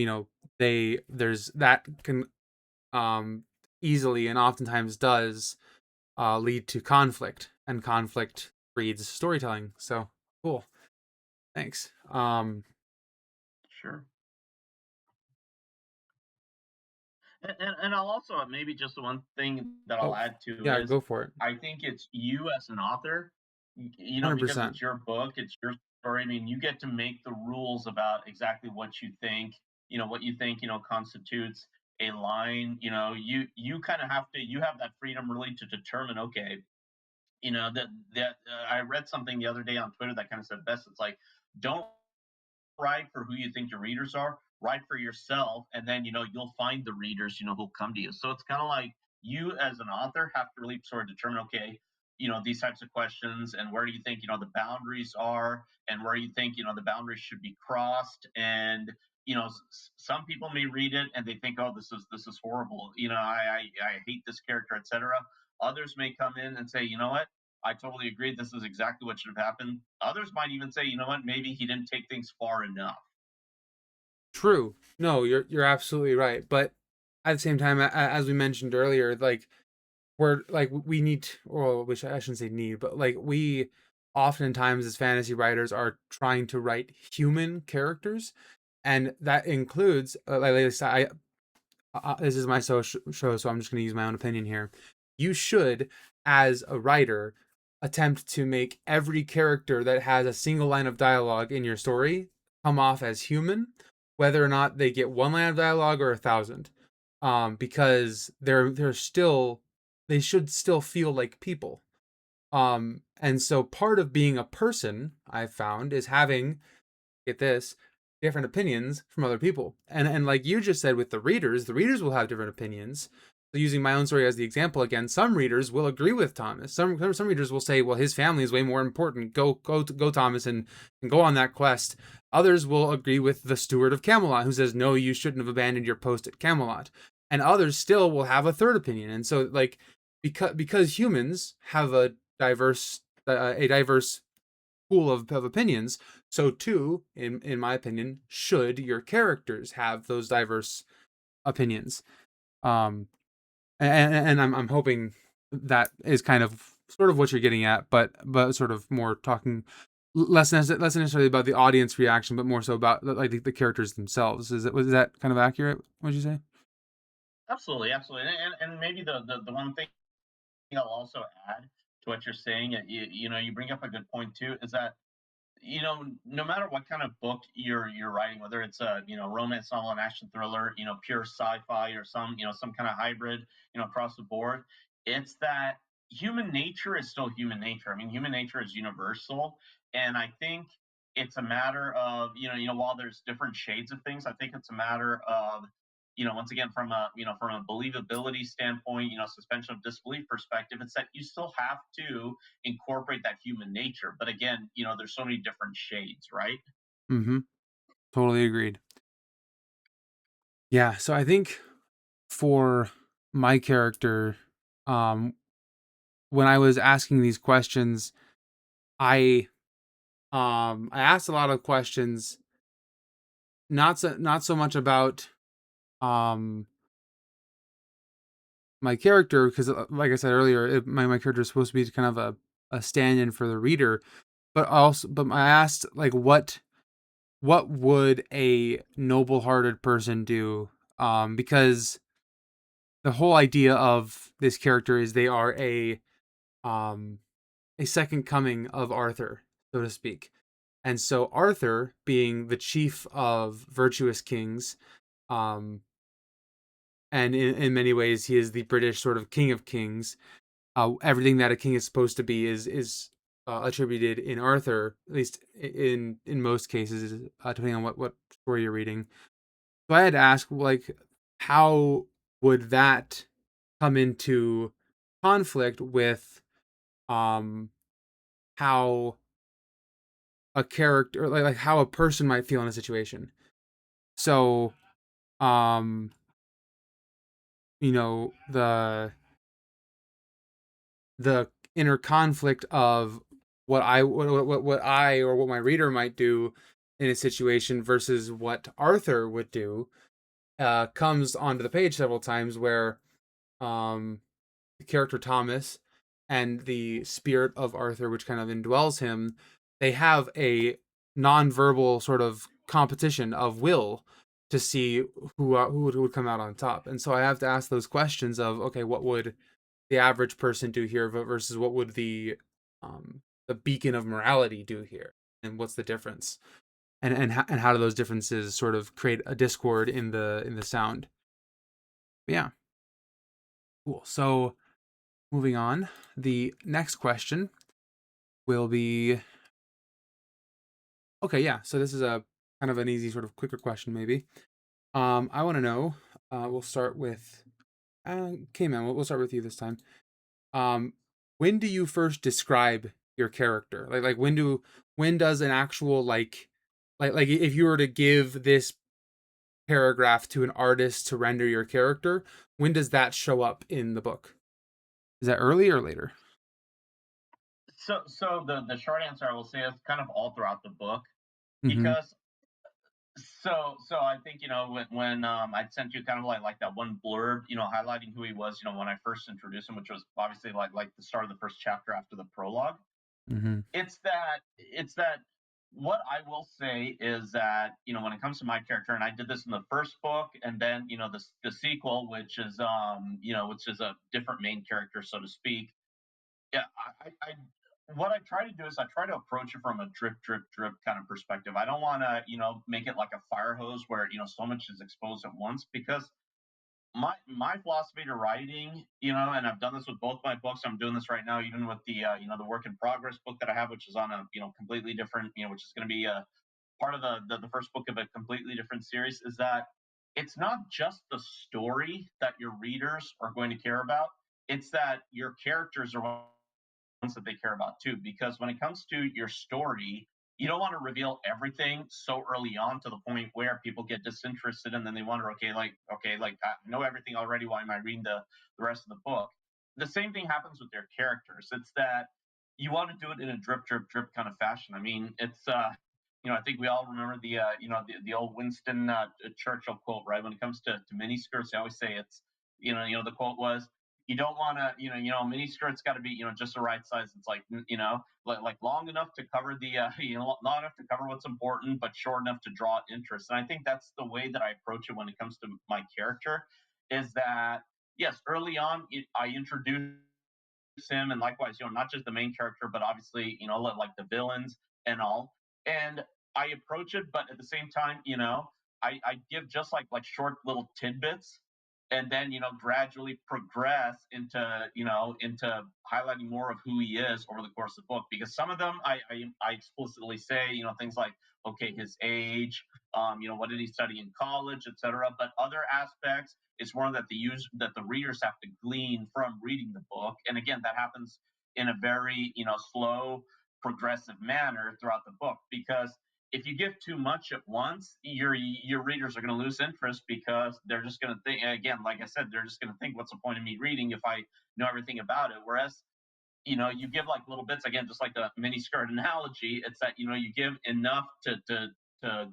there's that can um, easily and oftentimes does lead to conflict, and conflict breeds storytelling. So cool. Thanks. Sure. And I'll also maybe just the one thing that I'll Oh, add to yeah, is go for it. I think it's you as an author, because 100%. it's your book, it's your story. I mean, you get to make the rules about exactly what you think, constitutes a line. You kind of you have that freedom really to determine, okay, that I read something the other day on Twitter that kind of said best. It's like, don't write for who you think your readers are, write for yourself, and then you'll find the readers who'll come to you. So it's kind of like you as an author have to really sort of determine, okay, these types of questions, and where do you think the boundaries are, and where you think the boundaries should be crossed. And some people may read it and they think, oh, this is horrible, I hate this character, etc. Others may come in and say, you know what, I totally agree, this is exactly what should have happened. Others might even say, you know what, maybe he didn't take things far enough. True. No, you're absolutely right. But at the same time, as we mentioned earlier, like we're like we need, or which I shouldn't say need, but like we oftentimes as fantasy writers are trying to write human characters, and that includes like I said, this is my show, so I'm just going to use my own opinion here. You should, as a writer, attempt to make every character that has a single line of dialogue in your story come off as human, whether or not they get one line of dialogue or 1,000, because they're still, they should still feel like people. And so part of being a person, I've found, is having, get this, different opinions from other people. And like you just said with the readers will have different opinions. So using my own story as the example again, some readers will agree with Thomas. Some readers will say, well, his family is way more important. Go Thomas, and go on that quest. Others will agree with the steward of Camelot, who says, no, you shouldn't have abandoned your post at Camelot. And others still will have a third opinion. And so like because humans have a diverse pool of opinions, so too, in my opinion, should your characters have those diverse opinions. And I'm hoping that is kind of sort of what you're getting at, but sort of more talking less necessarily about the audience reaction, but more so about like the characters themselves. Was that kind of accurate? What did you say? Absolutely, absolutely. And maybe the one thing I'll also add to what you're saying, you bring up a good point too, is that no matter what kind of book you're writing, whether it's a romance novel, an action thriller, pure sci-fi, or some kind of hybrid, across the board, it's that human nature is still human nature. I mean, human nature is universal, and I think it's a matter of while there's different shades of things, I think it's a matter of once again, from a believability standpoint, suspension of disbelief perspective, it's that you still have to incorporate that human nature. But again, there's so many different shades, right? Mm-hmm. Totally agreed. Yeah, so I think for my character, when I was asking these questions, I I asked a lot of questions, not so much about um my character, because like I said earlier, my character is supposed to be kind of a stand-in for the reader, but I asked like what would a noble-hearted person do, because the whole idea of this character is they are um a second coming of Arthur, so to speak. And so Arthur, being the chief of virtuous kings, um, and in many ways he is the British sort of king of kings. Everything that a king is supposed to be is attributed in Arthur, at least in most cases, depending on what story you're reading. So I had to ask, like, how would that come into conflict with um how a character, like how a person might feel in a situation. So um the inner conflict of what I or what my reader might do in a situation versus what Arthur would do comes onto the page several times, where um the character Thomas and the spirit of Arthur, which kind of indwells him, they have a non-verbal sort of competition of will to see who would come out on top. And so I have to ask those questions of, okay, what would the average person do here versus what would the beacon of morality do here, and what's the difference, and how do those differences sort of create a discord in the sound. But yeah, cool. So moving on, the next question will be, okay, yeah, so this is a kind of an easy sort of quicker question maybe. I want to know, we'll start with K-Man, we'll start with you this time. Um, when do you first describe your character? Like when does an actual like if you were to give this paragraph to an artist to render your character, when does that show up in the book? Is that early or later? So the short answer I will say is kind of all throughout the book, Mm-hmm. because so I think, when I sent you kind of like that one blurb, highlighting who he was, when I first introduced him, which was obviously like the start of the first chapter after the prologue. Mm-hmm. It's that what I will say is that, when it comes to my character, and I did this in the first book, and then, the sequel, which is a different main character, so to speak. Yeah, what I try to do is I try to approach it from a drip, drip, drip kind of perspective. I don't want to, make it like a fire hose where, so much is exposed at once, because my philosophy to writing, and I've done this with both my books. I'm doing this right now, even with the work in progress book that I have, which is on a, completely different, which is going to be a part of the first book of a completely different series. Is that it's not just the story that your readers are going to care about. It's that your characters are that they care about too. Because when it comes to your story, you don't want to reveal everything so early on to the point where people get disinterested and then they wonder, okay, like I know everything already. Why am I reading the rest of the book? The same thing happens with their characters. It's that you want to do it in a drip, drip, drip kind of fashion. I mean, I think we all remember the old Winston Churchill quote, right? When it comes to miniskirts, they always say it's, the quote was, you don't want to, mini skirts got to be, just the right size. It's like, like long enough to cover the, long enough to cover what's important, but short enough to draw interest. And I think that's the way that I approach it when it comes to my character. Is that, yes, early on, I introduce him, and likewise, not just the main character, but obviously, like the villains and all. And I approach it, but at the same time, I give just like short little tidbits, and then, gradually progress into highlighting more of who he is over the course of the book. Because some of them I explicitly say, things like, okay, his age, what did he study in college, etc. But other aspects, it's more that the readers have to glean from reading the book. And again, that happens in a very, slow, progressive manner throughout the book. Because if you give too much at once, your readers are going to lose interest, because they're just going to think, again, like I said, they're just going to think, what's the point of me reading if I know everything about it? Whereas, you give like little bits, again, just like the mini skirt analogy. It's that, you give enough to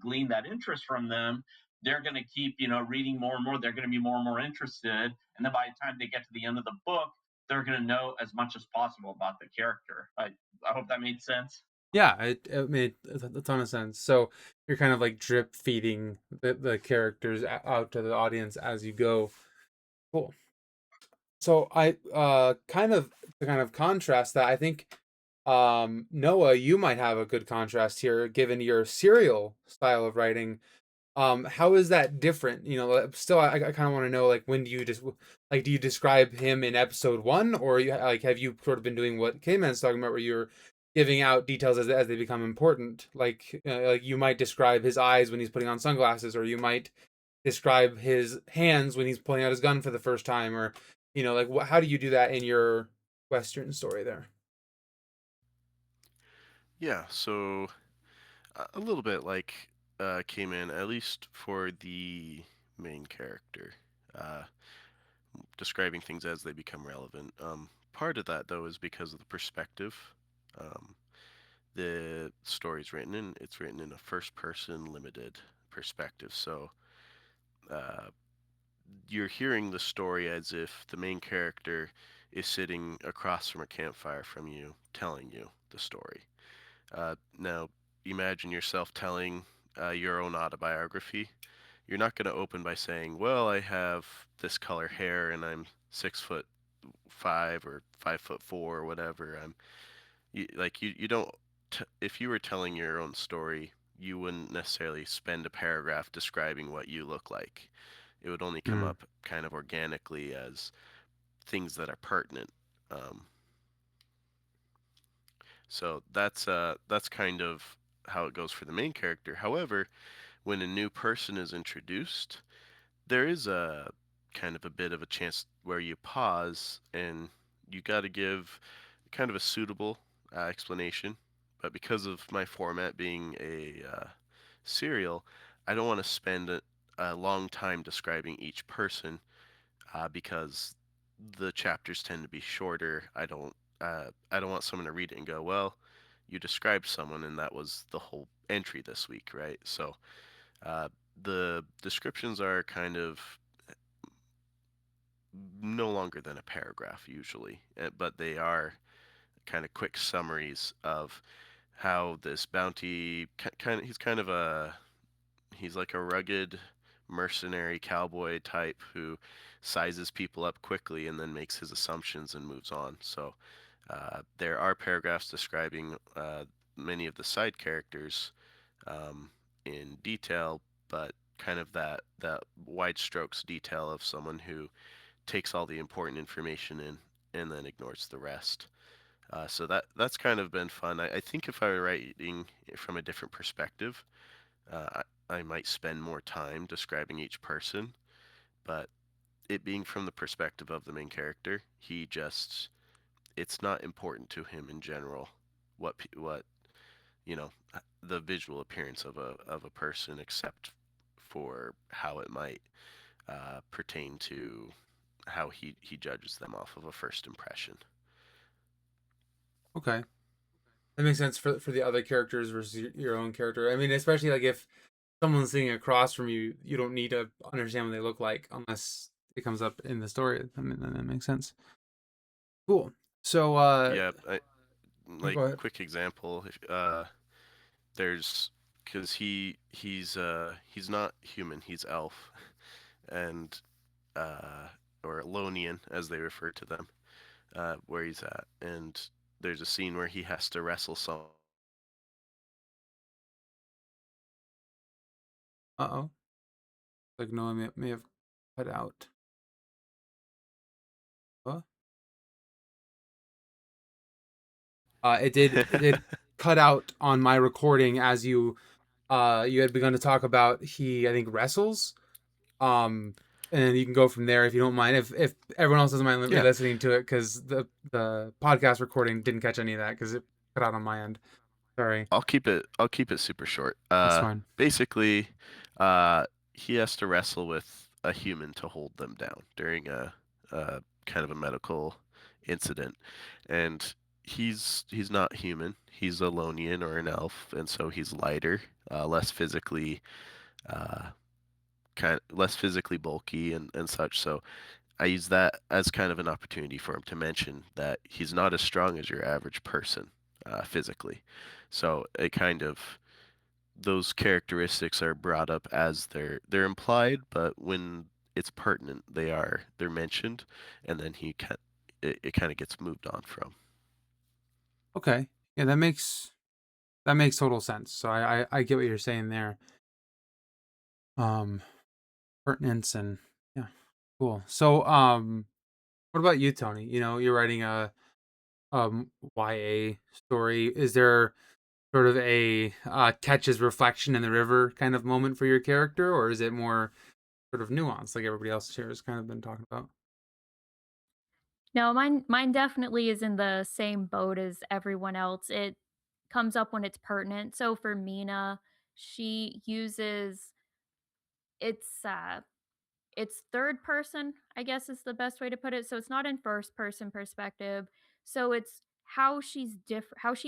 glean that interest from them. They're going to keep, reading more and more. They're going to be more and more interested. And then by the time they get to the end of the book, they're going to know as much as possible about the character. I hope that made sense. Yeah, it made a ton of sense. So you're kind of like drip feeding the characters out to the audience as you go. Cool. So I kind of to kind of contrast that, I think Noah, you might have a good contrast here given your serial style of writing. How is that different? Still, I kind of want to know, like, when do you just like, do you describe him in episode one, or have you sort of been doing what K-Man's talking about, where you're giving out details as they become important? Like you might describe his eyes when he's putting on sunglasses, or you might describe his hands when he's pulling out his gun for the first time, or like how do you do that in your Western story there? Yeah, so a little bit like came in, at least for the main character, uh, describing things as they become relevant. Part of that, though, is because of the perspective. Um, the story's written in, it's written in a first person limited perspective. So uh, you're hearing the story as if the main character is sitting across from a campfire from you, telling you the story. Now, imagine yourself telling your own autobiography. You're not going to open by saying, "Well, I have this color hair and I'm 6'5" or 5'4" or whatever." You don't. If you were telling your own story, you wouldn't necessarily spend a paragraph describing what you look like. It would only come Mm. up kind of organically as things that are pertinent. Um, so that's kind of how it goes for the main character. However, when a new person is introduced, there is a kind of a bit of a chance where you pause and you got to give kind of a suitable explanation, but because of my format being a serial, I don't want to spend a long time describing each person because the chapters tend to be shorter. I don't want someone to read it and go, well, you described someone and that was the whole entry this week, right? So uh, the descriptions are kind of no longer than a paragraph usually, but they are kind of quick summaries of how this bounty kind of he's like a rugged mercenary cowboy type who sizes people up quickly and then makes his assumptions and moves on. So there are paragraphs describing many of the side characters in detail, but kind of that wide strokes detail of someone who takes all the important information in and then ignores the rest. So that's kind of been fun. I think if I were writing from a different perspective, I might spend more time describing each person, but it being from the perspective of the main character, it's not important to him in general what the visual appearance of a person, except for how it might pertain to how he judges them off of a first impression. Okay. That makes sense for the other characters versus your own character. I mean, especially like if someone's sitting across from you, you don't need to understand what they look like unless it comes up in the story. I mean, then that makes sense. Cool. So, Yeah, go like ahead. quick example, if, there's because he's not human, he's elf, and uh, or Lonian as they refer to them, where he's at, and there's a scene where he has to wrestle some. Uh-oh. Like no, I may have cut out. Huh? It did cut out on my recording as you had begun to talk about I think wrestles. And you can go from there if you don't mind. If everyone else doesn't mind Yeah, listening to it, because the podcast recording didn't catch any of that because it cut out on my end. Sorry, I'll keep it super short. that's fine. Basically, uh, he has to wrestle with a human to hold them down during a kind of a medical incident, and he's not human. He's a Lonian or an elf, and so he's lighter, less physically, uh, less physically bulky and such. So I use that as kind of an opportunity for him to mention that he's not as strong as your average person physically. So it kind of those characteristics are brought up as they're implied, but when it's pertinent, they're mentioned, and then it kind of gets moved on from. Okay, yeah, that makes total sense. So I get what you're saying there. Um, Pertinence and yeah, cool. So what about you, Tony? You know, you're writing a YA story. Is there sort of a catches reflection in the river kind of moment for your character, or is it more sort of nuanced like everybody else here has kind of been talking about? No, mine definitely is in the same boat as everyone else. It comes up when it's pertinent. So for Mina, she uses it's it's third person, I guess is the best way to put it. So it's not in first person perspective. So it's how she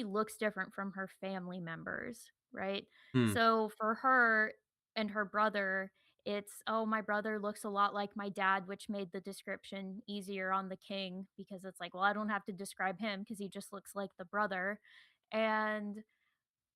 looks different from her family members, right? Hmm. So for her and her brother, it's oh, my brother looks a lot like my dad, which made the description easier on the king because it's like, well, I don't have to describe him because he just looks like the brother. And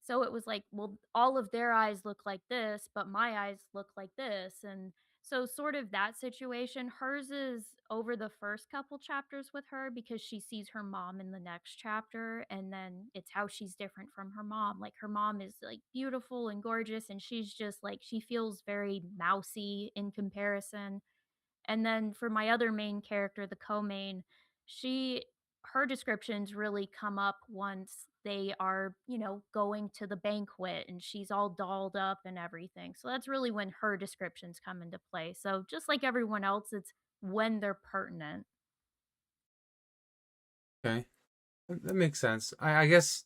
so it was like, well, all of their eyes look like this, but my eyes look like this. And so, sort of that situation, hers is over the first couple chapters with her because she sees her mom in the next chapter. And then it's how she's different from her mom. Like, her mom is like beautiful and gorgeous, and she's just like, she feels very mousy in comparison. And then for my other main character, the co-main, she her descriptions really come up once they are, going to the banquet and she's all dolled up and everything. So that's really when her descriptions come into play. So just like everyone else, it's when they're pertinent. Okay. That makes sense. I guess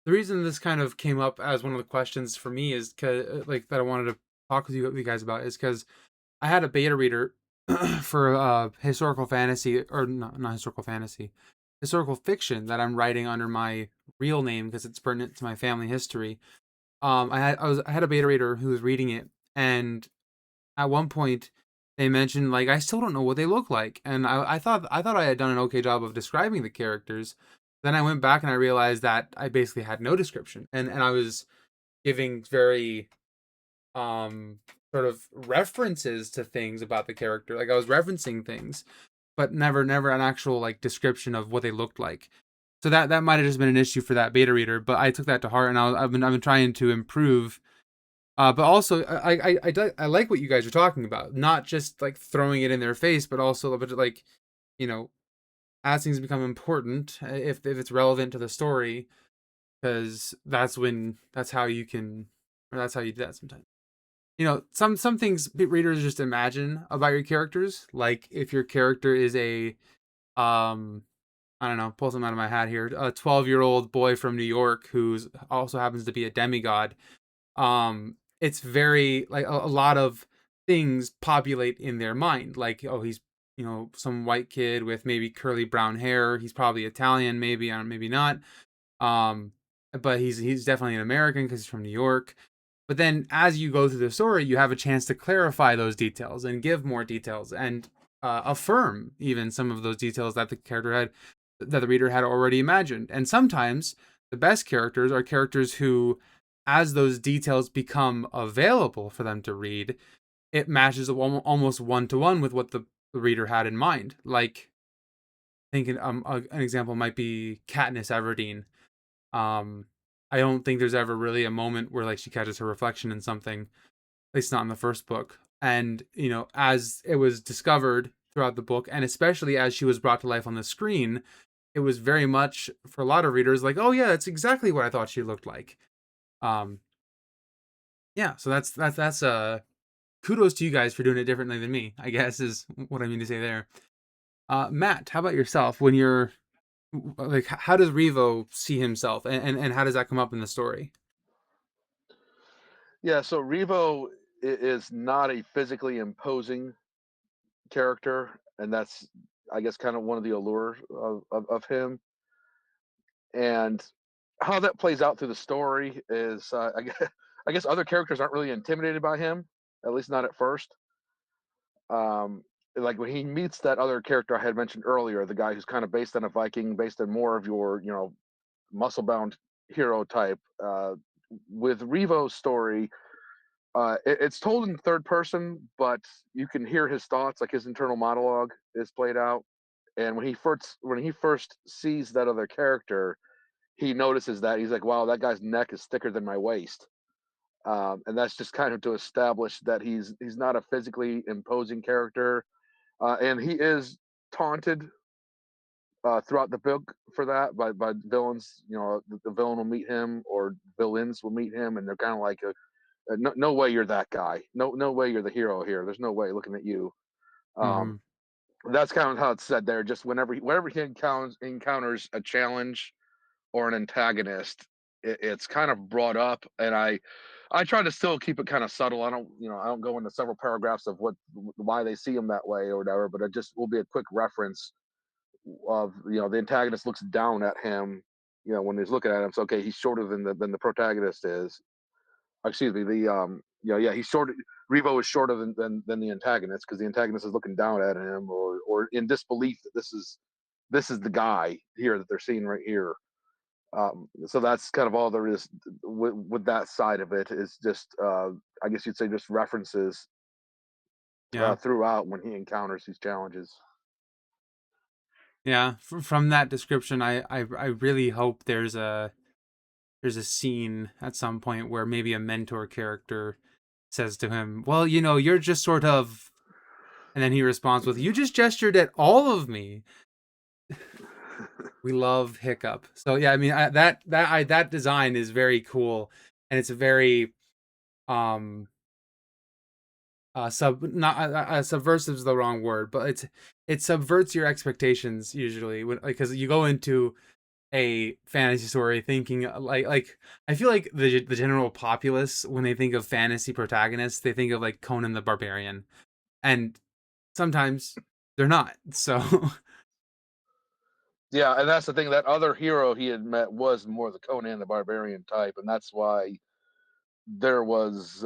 the reason this kind of came up as one of the questions for me is cause, like that I wanted to talk with you guys about is because I had a beta reader for historical fantasy, or not historical fantasy, historical fiction that I'm writing under my real name because it's pertinent to my family history. I had a beta reader who was reading it, and at one point they mentioned like I still don't know what they look like, and I thought I had done an okay job of describing the characters. Then I went back and I realized that I basically had no description, and I was giving very sort of references to things about the character, like I was referencing things, but never an actual like description of what they looked like. So that might have just been an issue for that beta reader, but I took that to heart, and I've been trying to improve. But also, I like what you guys are talking about. Not just like throwing it in their face, but also a bit like, you know, as things become important, if it's relevant to the story, because that's how you can, or that's how you do that sometimes. Some things readers just imagine about your characters. Like if your character is a um I don't know, pull something out of my hat here, a 12-year-old boy from New York who's also happens to be a demigod. It's very like a lot of things populate in their mind, like, oh, he's some white kid with maybe curly brown hair, he's probably Italian, maybe, maybe not. um but he's definitely an American because he's from New York. But then as you go through the story, you have a chance to clarify those details and give more details and affirm even some of those details that the reader had already imagined. And sometimes the best characters are characters who, as those details become available for them to read, it matches almost one to one with what the reader had in mind. Like, thinking an example might be Katniss Everdeen. um, I don't think there's ever really a moment where like she catches her reflection in something, at least not in the first book. And as it was discovered throughout the book, and especially as she was brought to life on the screen, it was very much for a lot of readers like, oh yeah, that's exactly what I thought she looked like. Um, yeah, so that's kudos to you guys for doing it differently than me, I guess is what I mean to say there. Matt, how about yourself? When you're like, how does Revo see himself, and how does that come up in the story? Yeah, so Revo is not a physically imposing character, and that's, I guess, kind of one of the allure of him. And how that plays out through the story is, I guess other characters aren't really intimidated by him, at least not at first. Um, like when he meets that other character I had mentioned earlier, the guy who's kind of based on a Viking, based on more of your, muscle bound hero type. With Revo's story, it's told in third person, but you can hear his thoughts, like his internal monologue is played out. And when he first sees that other character, he notices that he's like, "Wow, that guy's neck is thicker than my waist," and that's just kind of to establish that he's not a physically imposing character, and he is taunted throughout the book for that by villains. The villain will meet him, or villains will meet him, and they're kind of like, no, no way you're that guy. No, no way you're the hero here. There's no way looking at you." Um, Mm-hmm. that's kind of how it's said there. Just whenever he encounters a challenge or an antagonist, it's kind of brought up, and I try to still keep it kind of subtle. I don't go into several paragraphs of why they see him that way or whatever, but it just will be a quick reference of, the antagonist looks down at him, when he's looking at him. So okay, he's shorter than the protagonist is. Excuse me, yeah, he's shorter. Revo is shorter than the antagonist, because the antagonist is looking down at him, or in disbelief that this is the guy here that they're seeing right here. So that's kind of all there is with that side of it. Is just, I guess you'd say, just references Yeah. throughout when he encounters these challenges. Yeah, from that description, I really hope there's a scene at some point where maybe a mentor character says to him, "Well, you're just sort of," and then he responds with, "You just gestured at all of me." We love Hiccup. So yeah, I mean, that design is very cool, and it's a very um sub not subversive is the wrong word, but it subverts your expectations usually, when because you go into a fantasy story thinking like I feel like the general populace, when they think of fantasy protagonists, they think of like Conan the Barbarian, and sometimes they're not. So Yeah, and that's the thing. That other hero he had met was more the Conan the Barbarian type, and that's why there was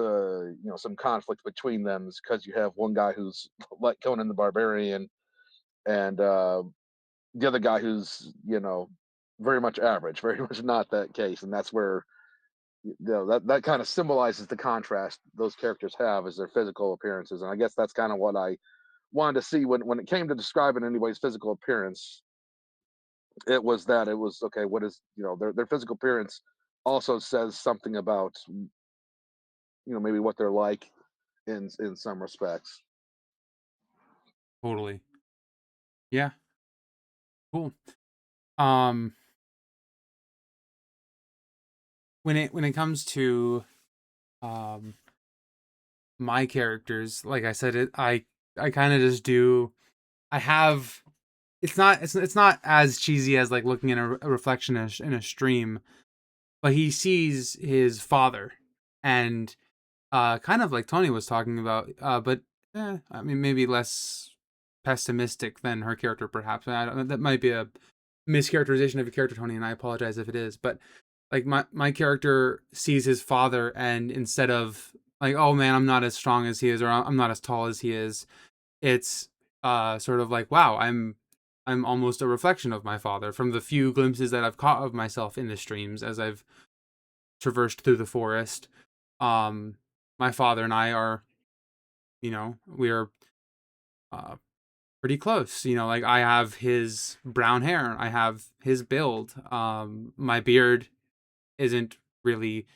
some conflict between them, is because you have one guy who's like Conan the Barbarian, and the other guy who's very much average, very much not that case, and that's where that kind of symbolizes the contrast those characters have as their physical appearances, and I guess that's kind of what I wanted to see when it came to describing anybody's physical appearance. It was okay. What is their physical appearance also says something about maybe what they're like in some respects. totally, yeah, cool. Um, when it comes to um my characters, like I said, I kind of just do. I have. It's not as cheesy as like looking at a reflection in a stream, but he sees his father, and kind of like Tony was talking about, but I mean maybe less pessimistic than her character, perhaps. I don't, that might be a mischaracterization of a character, Tony, and I apologize if it is. But like my character sees his father, and instead of like, oh man, I'm not as strong as he is, or I'm not as tall as he is, it's sort of like, wow, I'm almost a reflection of my father from the few glimpses that I've caught of myself in the streams as I've traversed through the forest. Um, my father and I are, we are uh, pretty close. Like I have his brown hair, I have his build. My beard isn't really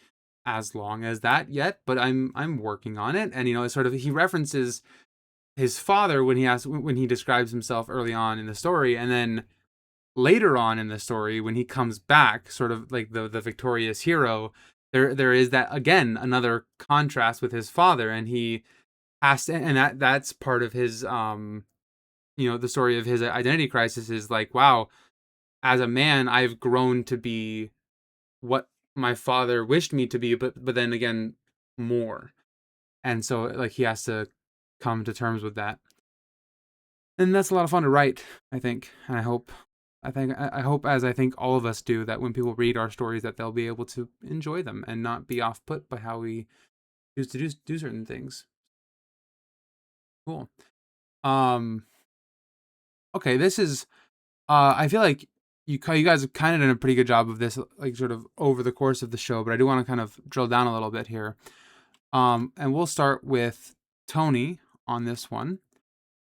as long as that yet, but I'm working on it. And it's sort of he references his father when he describes himself early on in the story, and then later on in the story when he comes back, sort of like the victorious hero. There is that again another contrast with his father, and he has to, and that's part of his the story of his identity crisis is like, wow, as a man I've grown to be what my father wished me to be, but then again more. And so like he has to come to terms with that. And that's a lot of fun to write, I think. And I hope, as I think all of us do, that when people read our stories that they'll be able to enjoy them and not be off put by how we choose to do certain things. Cool. Um okay, this is I feel like you guys have kind of done a pretty good job of this, like sort of over the course of the show, but I do want to kind of drill down a little bit here. And we'll start with Tony on this one.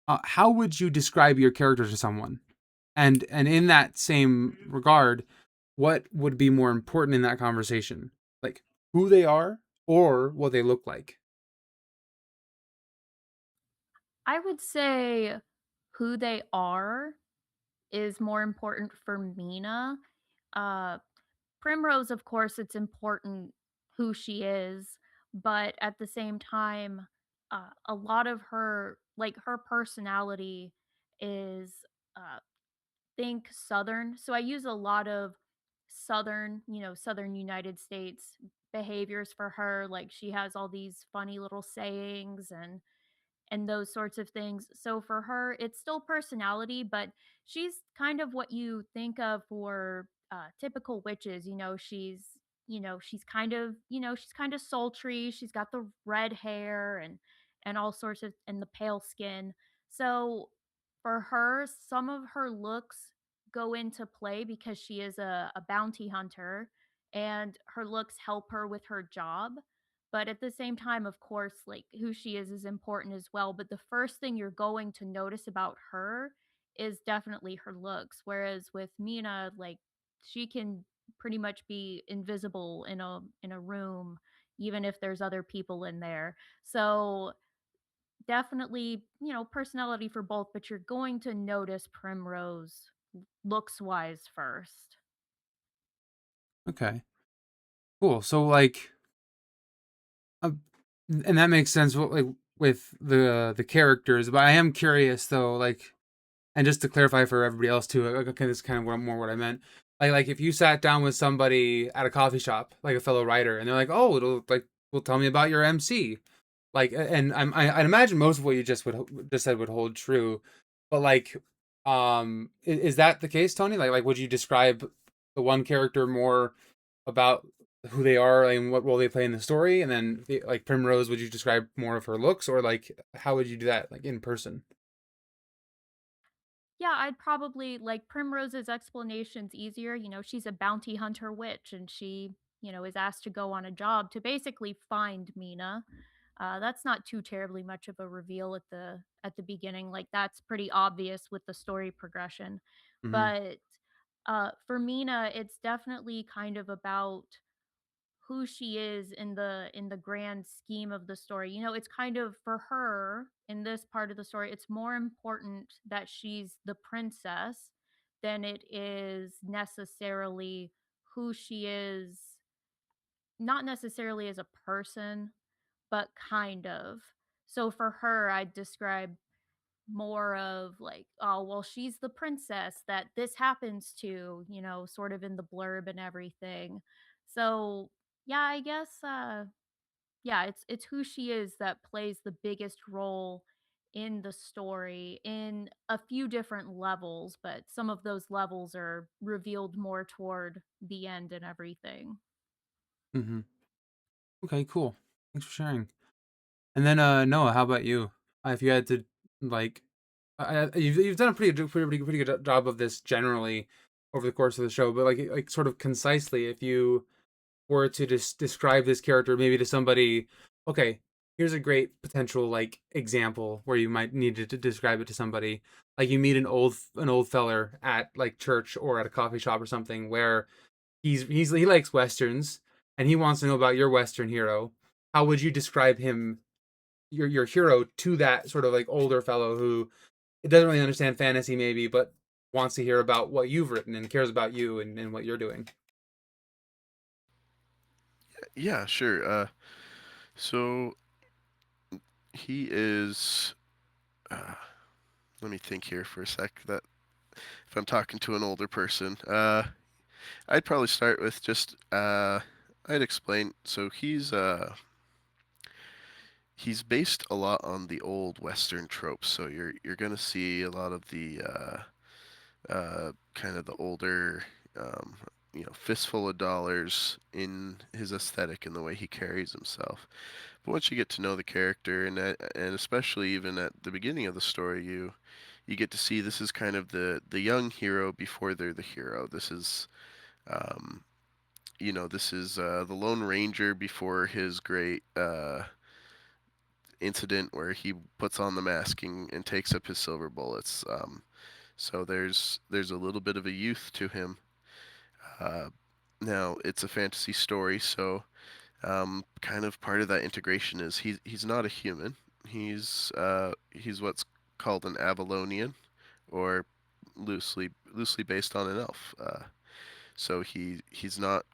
How would you describe your character to someone? And in that same regard, what would be more important in that conversation? Like who they are or what they look like? I would say who they are is more important for Mina. Uh, Primrose, of course, it's important who she is, but at the same time, a lot of her, like her personality, is uh, think Southern. So I use a lot of Southern, Southern United States behaviors for her. Like she has all these funny little sayings and those sorts of things. So for her, it's still personality, but she's kind of what you think of for typical witches. She's kind of sultry. She's got the red hair and all sorts of and the pale skin. So for her, some of her looks go into play because she is a bounty hunter and her looks help her with her job, but at the same time, of course, like who she is important as well. But the first thing you're going to notice about her is definitely her looks. Whereas with Mina, like she can pretty much be invisible in a room, even if there's other people in there. So definitely, personality for both, but you're going to notice Primrose looks wise first. Okay. Cool. So like uh, and that makes sense like with the characters, but I am curious though, like, and just to clarify for everybody else too, okay, this is kind of more what I meant. Like if you sat down with somebody at a coffee shop, like a fellow writer, and they're like, "Oh, it'll like, well, tell me about your MC." Like, and I'd imagine most of what you just said would hold true, but like, is that the case, Tony? Like, would you describe the one character more about who they are and what role they play in the story, and then like Primrose, would you describe more of her looks, or like how would you do that like in person? Yeah, I'd probably like Primrose's explanation's easier. She's a bounty hunter witch and she, is asked to go on a job to basically find Mina. That's not too terribly much of a reveal at the beginning. Like that's pretty obvious with the story progression. Hmm. But for Mina, it's definitely kind of about who she is in the grand scheme of the story. It's kind of for her in this part of the story, it's more important that she's the princess than it is necessarily who she is, not necessarily as a person, but kind of. So for her, I'd describe more of like, oh, well, she's the princess that this happens to, sort of in the blurb and everything. So, yeah, I guess yeah, it's who she is that plays the biggest role in the story in a few different levels, but some of those levels are revealed more toward the end and everything. Hmm. Okay, cool. Thanks for sharing. And then Noah, how about you? If you had to like, you've done a pretty good job of this generally over the course of the show, but like sort of concisely, if you were to just describe this character maybe to somebody, okay, here's a great potential like example where you might need to describe it to somebody. Like you meet an old feller at like church or at a coffee shop or something where he likes westerns and he wants to know about your western hero. How would you describe him, your hero, to that sort of like older fellow who it doesn't really understand fantasy maybe, but wants to hear about what you've written and cares about you and what you're doing? Yeah, sure. So he is. Uh, Let me think here for a sec. That if I'm talking to an older person, I'd probably start with just I'd explain. So he's based a lot on the old Western tropes. So you're gonna see a lot of the kind of the older, um, fistful of dollars in his aesthetic and the way he carries himself. But once you get to know the character, and especially even at the beginning of the story, you get to see this is kind of the young hero before they're the hero. Um, this is the Lone Ranger before his great incident where he puts on the mask and takes up his silver bullets. So there's a little bit of a youth to him. Uh, Now it's a fantasy story, so kind of part of that integration is he's not a human. He's what's called an Avalonian, or loosely based on an elf. So he's not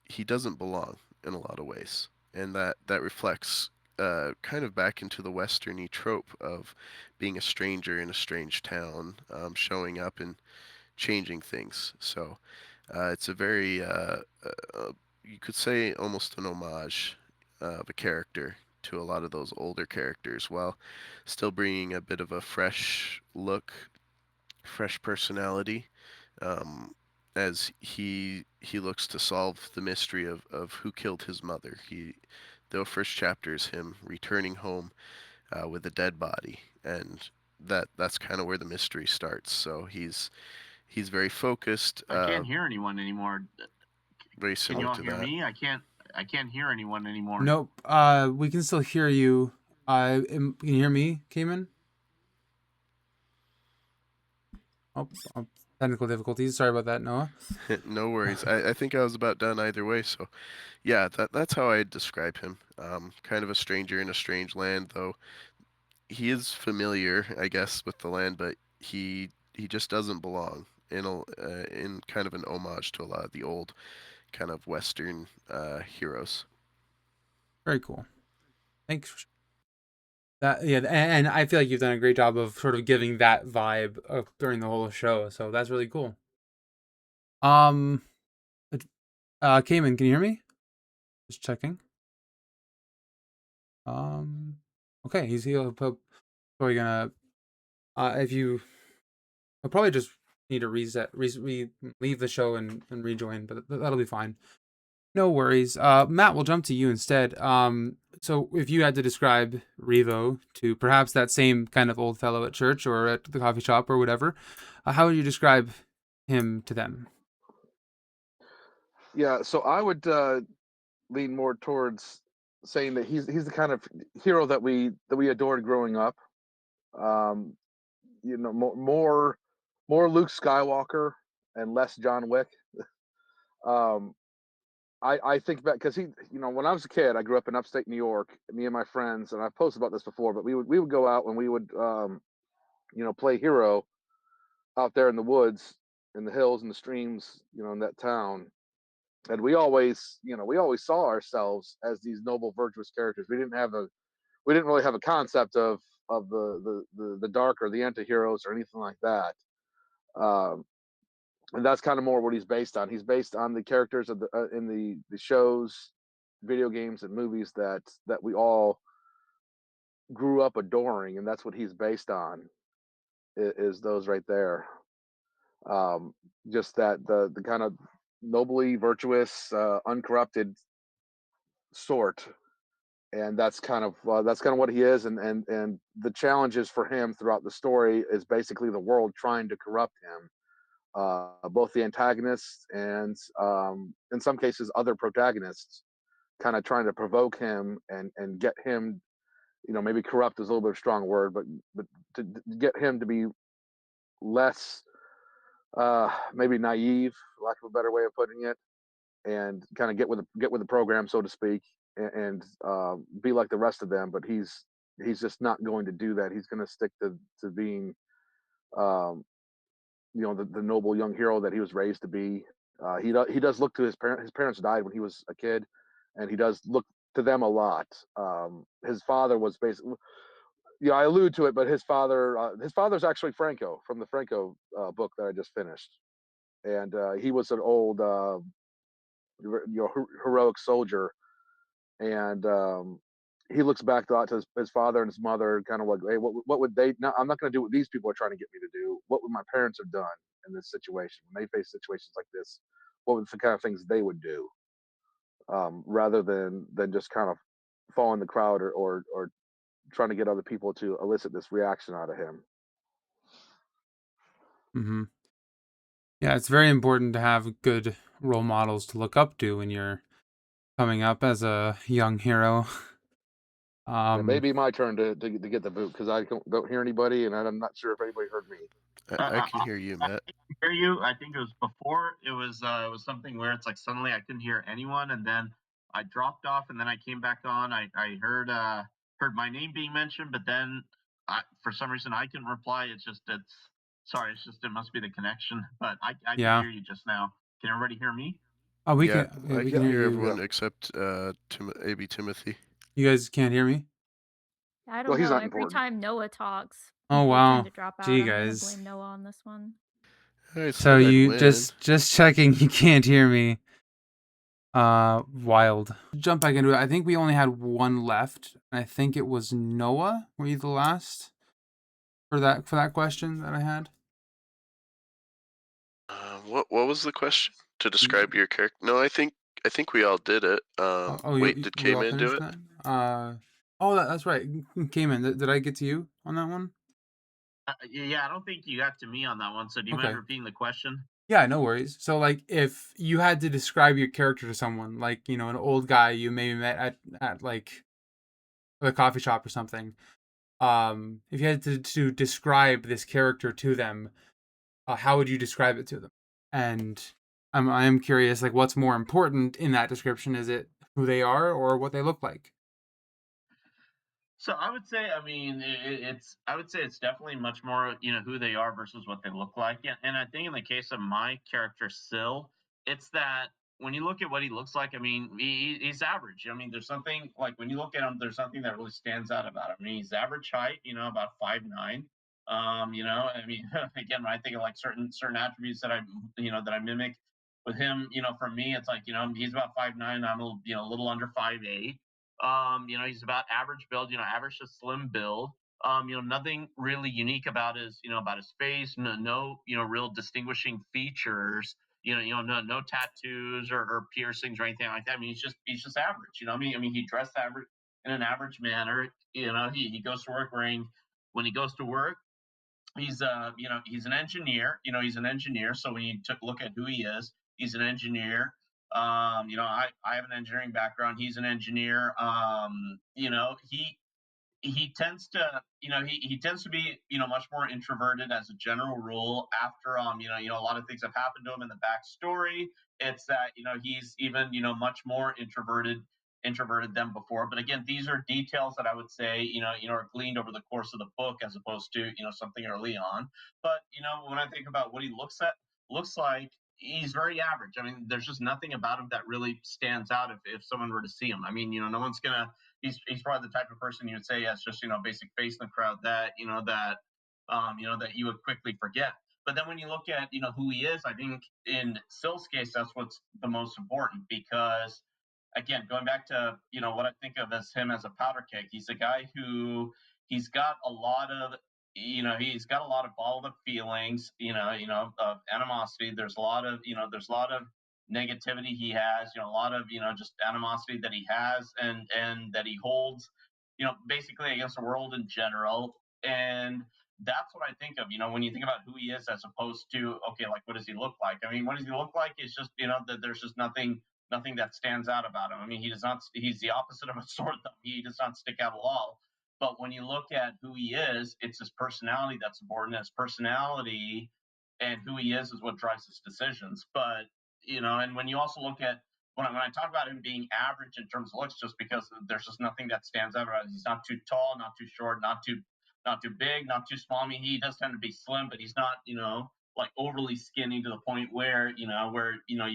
he doesn't belong in a lot of ways, and that reflects kind of back into the westerny trope of being a stranger in a strange town, showing up and changing things. So it's a very you could say almost an homage of a character to a lot of those older characters, while still bringing a bit of a fresh look, fresh personality, um, as he looks to solve the mystery of who killed his mother. The first chapter is him returning home with a dead body, and that's kind of where the mystery starts. So he's very focused, I can't hear anyone anymore. very Can you similar all to hear that. me? I can't hear anyone anymore. Nope. We can still hear you. Can you hear me, Cayman? Oh, technical difficulties. Sorry about that, Noah. No worries. I think I was about done either way. So yeah, that's how I describe him. Kind of a stranger in a strange land, though he is familiar, I guess, with the land, but he just doesn't belong in kind of an homage to a lot of the old kind of Western heroes. Very cool. Thanks. and I feel like you've done a great job of sort of giving that vibe during the whole show. So that's really cool. Um, Cayman, can you hear me? Just checking. Okay, he's here. Probably gonna. If you, I'll probably just need to leave the show and rejoin, but that'll be fine. No worries. Matt, we'll jump to you instead. So if you had to describe Revo to perhaps that same kind of old fellow at church or at the coffee shop or whatever, how would you describe him to them? Yeah, so I would lean more towards saying that he's the kind of hero that we adored growing up. Um, more Luke Skywalker and less John Wick. Um, I think back because when I was a kid, I grew up in upstate New York. Me and my friends, and I've posted about this before, but we would go out and we would play hero out there in the woods, in the hills and the streams, in that town. And we always saw ourselves as these noble, virtuous characters. We didn't really have a concept of the dark or the anti-heroes or anything like that. Um, and that's kind of more what he's based on. He's based on the characters of in the shows, video games, and movies that we all grew up adoring, and that's what he's based on. Is those right there? Um, just that the kind of nobly virtuous, uncorrupted sort, and that's kind of what he is. And the challenges for him throughout the story is basically the world trying to corrupt him, both the antagonists and in some cases other protagonists, kind of trying to provoke him and get him, maybe corrupt is a little bit of a strong word, but to get him to be less maybe naive, lack of a better way of putting it, and kind of get with the program, so to speak, and be like the rest of them. But he's just not going to do that. He's going to stick to being um, the noble young hero that he was raised to be. He does look to his parents. His parents died when he was a kid, and he does look to them a lot. His father was basically, I allude to it, but his father's actually Franco from the Franco book that I just finished, and he was an old heroic soldier, and he looks back to his father and his mother, kind of like, hey, what would they? No, I'm not going to do what these people are trying to get me to do. What would my parents have done in this situation when they face situations like this? What would the kind of things they would do, rather than just kind of follow in the crowd or trying to get other people to elicit this reaction out of him. Mm-hmm. Yeah, it's very important to have good role models to look up to when you're coming up as a young hero. It may be my turn to get the boot because I don't hear anybody, and I'm not sure if anybody heard me. I can hear you, Matt. I can hear you. I think it was before. It was something where it's like suddenly I couldn't hear anyone, and then I dropped off, and then I came back on. I heard my name being mentioned, but then for some reason I couldn't reply. It's just it must be the connection. But I can Yeah. hear you just now. Can everybody hear me? Oh, we Yeah, can. I We can can hear you. everyone except AB Timothy. You guys can't hear me. I Well, don't he's know. not Every important. time Noah talks, Oh people tend wow. to drop out. Gee, I'm gonna guys. blame Noah on this one. I So said I'd you win. just checking. You can't hear me. Wild. Jump back into it. I think we only had one left. I think it was Noah. Were you the last for that question that I had? What was the question? To describe your character? No, I think we all did it. Wait, did we all K-Man do finished it? that? That's right. Cayman, did I get to you on that one? Yeah, I don't think you got to me on that one. So do you mind Okay. repeating the question? Yeah, no worries. So, like, if you had to describe your character to someone, like, an old guy you maybe met at like a coffee shop or something, if you had to describe this character to them, how would you describe it to them? And I am curious, like, what's more important in that description? Is it who they are or what they look like? So I would say, I mean, I would say it's definitely much more, who they are versus what they look like. And I think in the case of my character, Syl, it's that when you look at what he looks like, I mean, he's average. I mean, there's something like when you look at him, there's something that really stands out about him. I mean, he's average height, about 5'9". I mean, again, when I think of like certain attributes that I mimic with him, for me, it's like, he's about 5'9". I'm a little under 5'8". He's about average build, average to slim build. Nothing really unique about his face. No, real distinguishing features. No tattoos or piercings or anything like that. I mean, he's just average. I mean, he dressed average in an average manner. He goes to work wearing when he goes to work. He's an engineer. He's an engineer. So when you look at who he is, he's an engineer. I have an engineering background. He's an engineer. He tends to he tends to be much more introverted as a general rule after a lot of things have happened to him in the backstory. It's that he's even much more introverted than before. But again, these are details that I would say are gleaned over the course of the book as opposed to something early on. But when I think about what he looks like, he's very average. I mean, there's just nothing about him that really stands out if someone were to see him. I mean, no one's gonna he's probably the type of person you would say has just basic face in the crowd that that you would quickly forget. But then when you look at who he is, I think in Sill's case that's what's the most important, because again, going back to what I think of as him as a powder keg, he's a guy who he's got a lot of he's got a lot of bottled up feelings, of animosity. There's a lot of negativity he has, a lot of just animosity that he has and that he holds, basically against the world in general. And that's what I think of, when you think about who he is as opposed to, okay, like what does he look like? I mean, what does he look like? It's just, that there's just nothing that stands out about him. I mean, he's the opposite of a sore thumb. He does not stick out at all. But when you look at who he is, it's his personality that's important. His personality and who he is what drives his decisions. But and when you also look at when I talk about him being average in terms of looks, just because there's just nothing that stands out about him. He's not too tall, not too short, not too big, not too small. I mean, he does tend to be slim, but he's not, like overly skinny to the point where you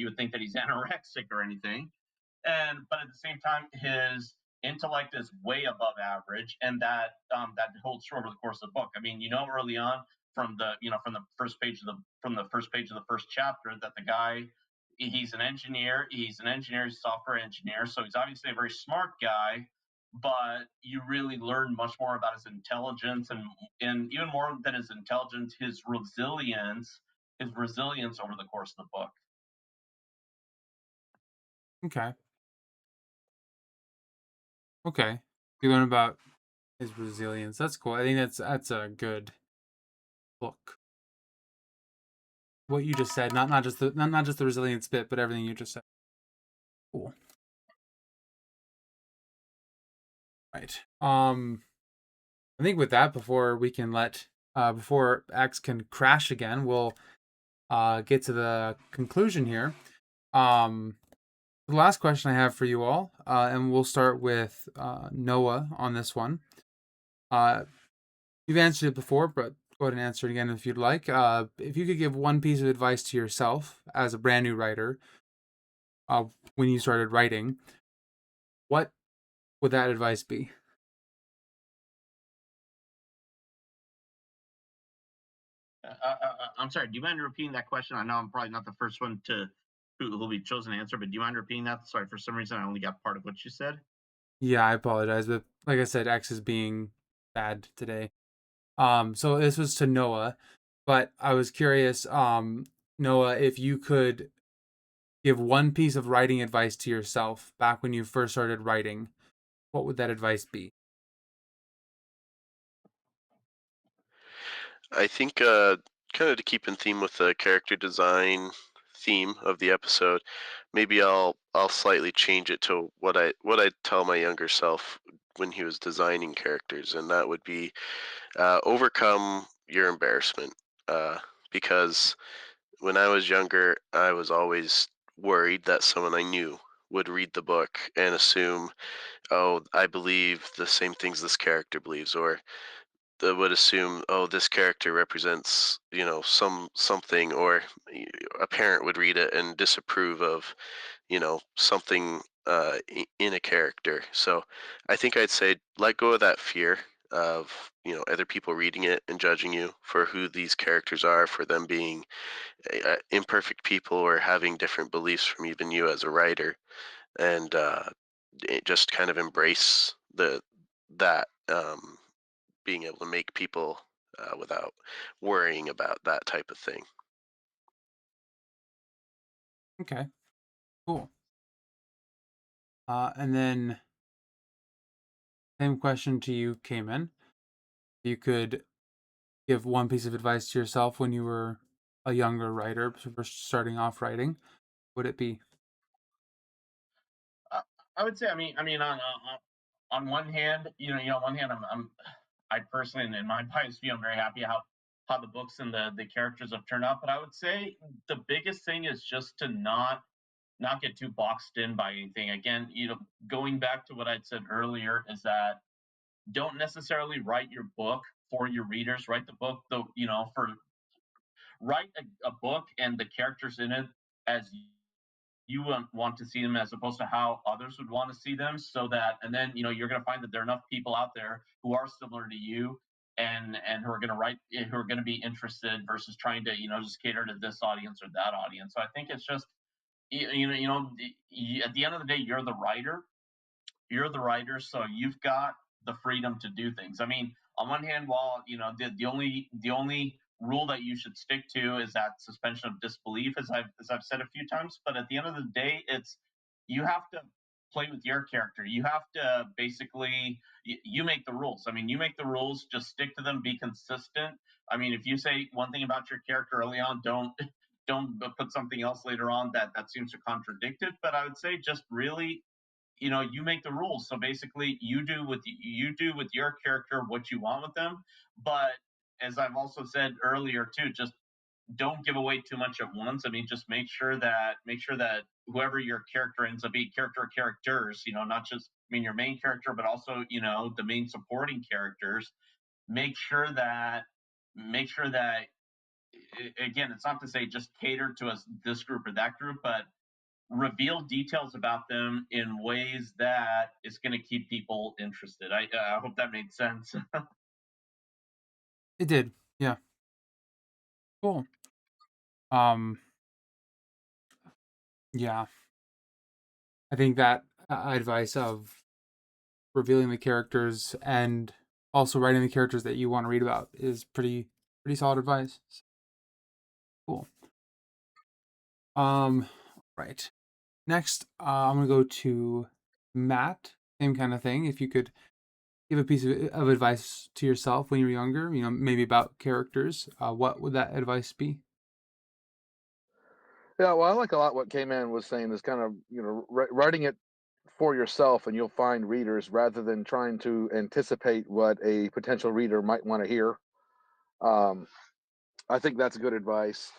would think that he's anorexic or anything. But at the same time, his intellect is way above average, and that holds true over the course of the book. I mean, early on from the first page of the first chapter that the guy, he's an engineer. He's a software engineer, so he's obviously a very smart guy. But you really learn much more about his intelligence, and even more than his intelligence, his resilience over the course of the book. Okay. Okay. You learn about his resilience. That's cool. I think that's a good book. What you just said, not just the resilience bit, but everything you just said. Cool. Right. I think with that, before we can before X can crash again, we'll get to the conclusion here. The last question I have for you all, and we'll start with Noah on this one. You've answered it before, but go ahead and answer it again if you'd like. If you could give one piece of advice to yourself as a brand new writer, when you started writing, what would that advice be? I'm sorry. Do you mind repeating that question? I know I'm probably not the first one who'll be chosen to answer, but do you mind repeating that? Sorry, for some reason I only got part of what you said. Yeah, I apologize, but like I said, X is being bad today. So this was to Noah, but I was curious, Noah, if you could give one piece of writing advice to yourself back when you first started writing, what would that advice be? I think kind of to keep in theme with the character design theme of the episode, maybe I'll slightly change it to what I tell my younger self when he was designing characters, and that would be overcome your embarrassment. Because when I was younger, I was always worried that someone I knew would read the book and assume, oh, I believe the same things this character believes, or that would assume, oh, this character represents, something, or a parent would read it and disapprove of, something in a character. So I think I'd say let go of that fear of other people reading it and judging you for who these characters are, for them being imperfect people or having different beliefs from even you as a writer, and just kind of embrace that being able to make people without worrying about that type of thing. Okay, cool. And then same question to you, Cayman. You could give one piece of advice to yourself when you were a younger writer, first starting off writing, would it be? I would say, on one hand, on one hand, I personally, and in my biased view, I'm very happy how the books and the characters have turned out. But I would say the biggest thing is just to not get too boxed in by anything. Again, going back to what I'd said earlier, is that don't necessarily write your book for your readers. Write the book, though, for write a book and the characters in it as you want to see them, as opposed to how others would want to see them, so that, and then you're going to find that there are enough people out there who are similar to you, and who are going to write, who are going to be interested, versus trying to just cater to this audience or that audience. So I think it's just, at the end of the day, you're the writer, so you've got the freedom to do things. I mean, on one hand, while the only rule that you should stick to is that suspension of disbelief, as I've said a few times. But at the end of the day, it's, you have to play with your character. You have to basically, you make the rules. I mean, you make the rules. Just stick to them. Be consistent. I mean, if you say one thing about your character early on, don't put something else later on that seems to contradict it. But I would say, just really, you make the rules. So basically, you do with your character what you want with them. But as I've also said earlier too, just don't give away too much at once. I mean, just make sure that whoever your character ends up being, character or characters, not just, your main character, but also the main supporting characters. Make sure that again, it's not to say just cater to us, this group or that group, but reveal details about them in ways that is going to keep people interested. I hope that made sense. It did. Yeah. Cool. Um, yeah. I think that advice of revealing the characters and also writing the characters that you want to read about is pretty solid advice. Cool. Um, right. Next, I'm gonna go to Matt. Same kind of thing. If you could give a piece of advice to yourself when you were younger, maybe about characters, what would that advice be? Yeah, well, I like a lot what K-Man was saying, is kind of, writing it for yourself, and you'll find readers rather than trying to anticipate what a potential reader might want to hear. Um, I think that's good advice.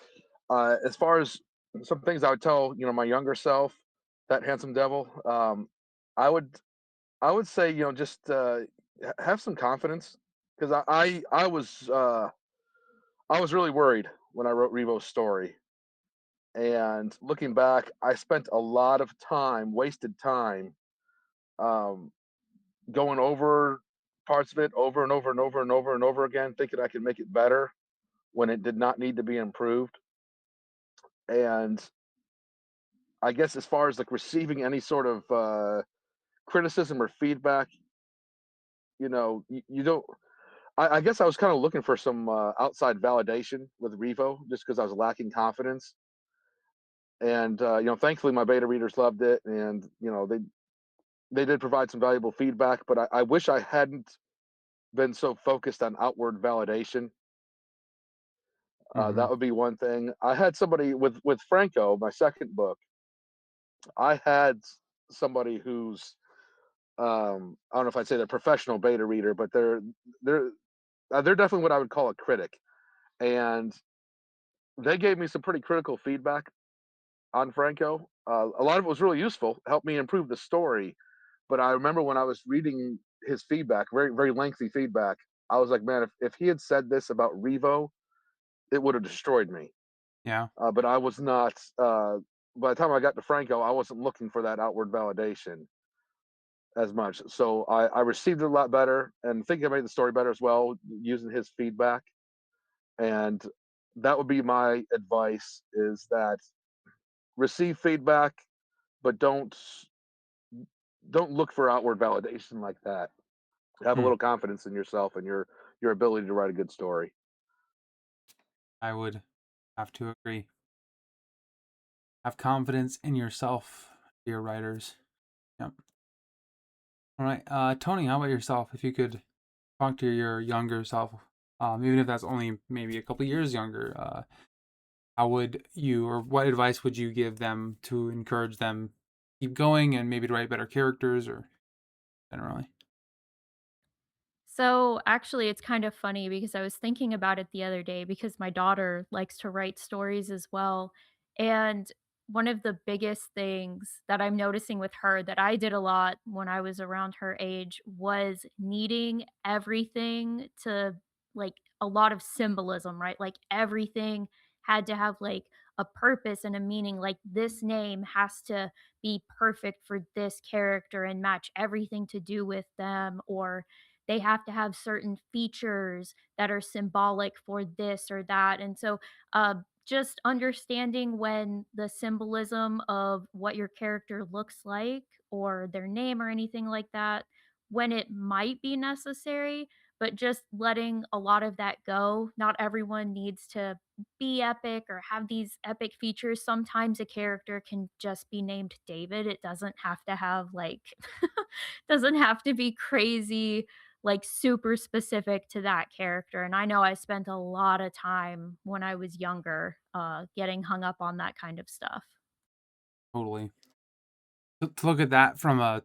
As far as some things I would tell, my younger self, that handsome devil, I would I would say, just have some confidence, because I was really worried when I wrote Revo's story. And looking back, I spent a lot of time, wasted time, um, going over parts of it over and over and over and over and over again, thinking I could make it better when it did not need to be improved. And I guess as far as like receiving any sort of criticism or feedback, you don't. I guess I was kind of looking for some outside validation with Revo, just because I was lacking confidence. And thankfully, my beta readers loved it, and they did provide some valuable feedback. But I wish I hadn't been so focused on outward validation. Hmm. That would be one thing. I had somebody with Franco, my second book. I had somebody who's I don't know if I'd say they're professional beta reader, but they're they're definitely what I would call a critic, and they gave me some pretty critical feedback on Franco. A lot of it was really useful, helped me improve the story. But I remember when I was reading his feedback, very very lengthy feedback, I was like, man, if he had said this about Revo, it would have destroyed me. Yeah. But I was not by the time I got to Franco, I wasn't looking for that outward validation as much. So I received it a lot better, and think I made the story better as well using his feedback. And that would be my advice: is that receive feedback, but don't look for outward validation like that. Have a Hmm. little confidence in yourself and your ability to write a good story. I would have to agree. Have confidence in yourself, dear writers. Yep. All right, Tony, how about yourself? If you could talk to your younger self, even if that's only maybe a couple years younger, how would you, or what advice would you give them to encourage them keep going and maybe to write better characters, or generally? So actually, it's kind of funny because I was thinking about it the other day because my daughter likes to write stories as well. And one of the biggest things that I'm noticing with her that I did a lot when I was around her age was needing everything to like a lot of symbolism, right? Like everything had to have like a purpose and a meaning. Like this name has to be perfect for this character and match everything to do with them, or they have to have certain features that are symbolic for this or that. And so, just understanding when the symbolism of what your character looks like or their name or anything like that, when it might be necessary, but just letting a lot of that go. Not everyone needs to be epic or have these epic features. Sometimes a character can just be named David. It doesn't have to have like doesn't have to be crazy, like super specific to that character. And I know I spent a lot of time when I was younger getting hung up on that kind of stuff. Totally. To look at that from a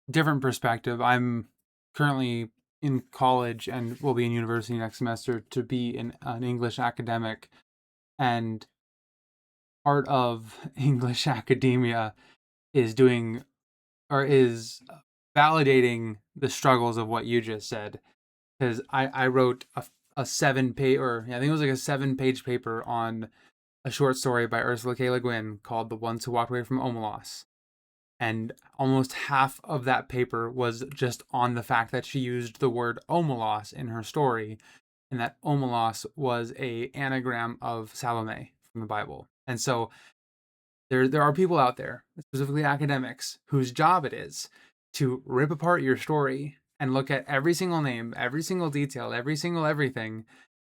different perspective, I'm currently in college and will be in university next semester to be an English academic. And part of English academia is doing, or is validating the struggles of what you just said. Because I wrote a 7 page, or yeah, I think it was like a 7 page paper on a short story by Ursula K. Le Guin called The Ones Who Walked Away from Omelas. And almost half of that paper was just on the fact that she used the word Omelas in her story, and that Omelas was a anagram of Salome from the Bible. And so there are people out there, specifically academics, whose job it is to rip apart your story and look at every single name, every single detail, every single everything,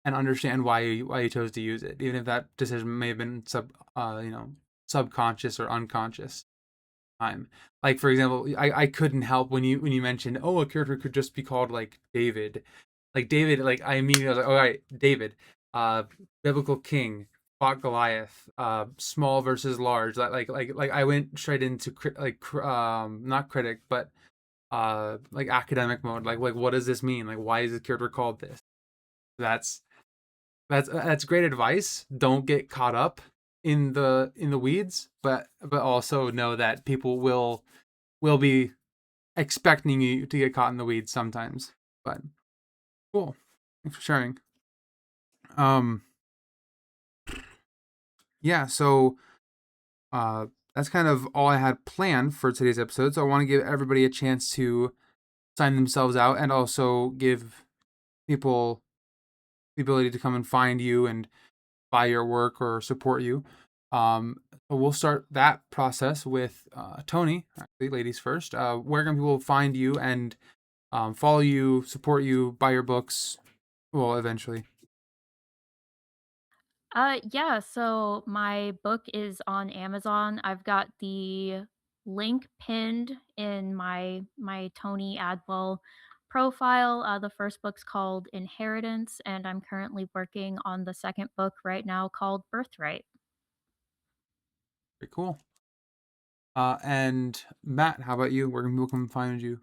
and understand why you chose to use it, even if that decision may have been subconscious or unconscious time. Like for example, I couldn't help when you mentioned, oh, a character could just be called like David. Like David, like I immediately was like, all right, David, uh biblical king, fought Goliath, small versus large. Like I went straight into not critic, but like academic mode. Like what does this mean? Like why is this character called this? That's that's great advice. Don't get caught up in the weeds, but also know that people will be expecting you to get caught in the weeds sometimes. But cool. Thanks for sharing. Um yeah, so uh that's kind of all I had planned for today's episode. So I want to give everybody a chance to sign themselves out and also give people the ability to come and find you and buy your work or support you. So we'll start that process with Tony. Actually, ladies first. Where can people find you and follow you, support you, buy your books? Well, eventually. Yeah, so my book is on Amazon. I've got the link pinned in my Tony Adwell profile. The first book's called Inheritance, and I'm currently working on the second book right now called Birthright. Very cool. And Matt, how about you? Where can people come find you?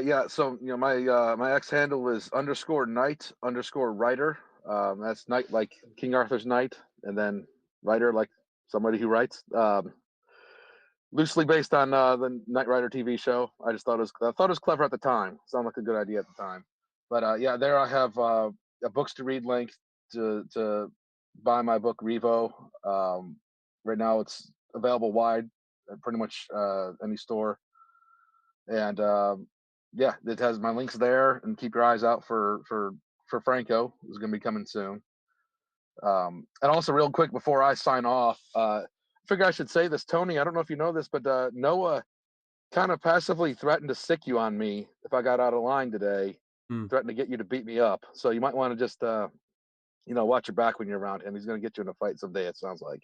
Yeah, so my X handle is _knight_writer. That's knight like King Arthur's knight, and then writer like somebody who writes. Loosely based on the Knight Rider TV show. I thought it was clever at the time. Sounded like a good idea at the time. But yeah, there I have a books to read link to buy my book Revo. Right now, it's available wide at pretty much any store. And yeah, it has my links there. And keep your eyes out for Franco, who's going to be coming soon. And also, real quick before I sign off, I figure I should say this, Tony. I don't know if you know this, but Noah kind of passively threatened to sick you on me if I got out of line today. Threatened to get you to beat me up. So you might want to just watch your back when you're around him. He's going to get you in a fight someday, it sounds like.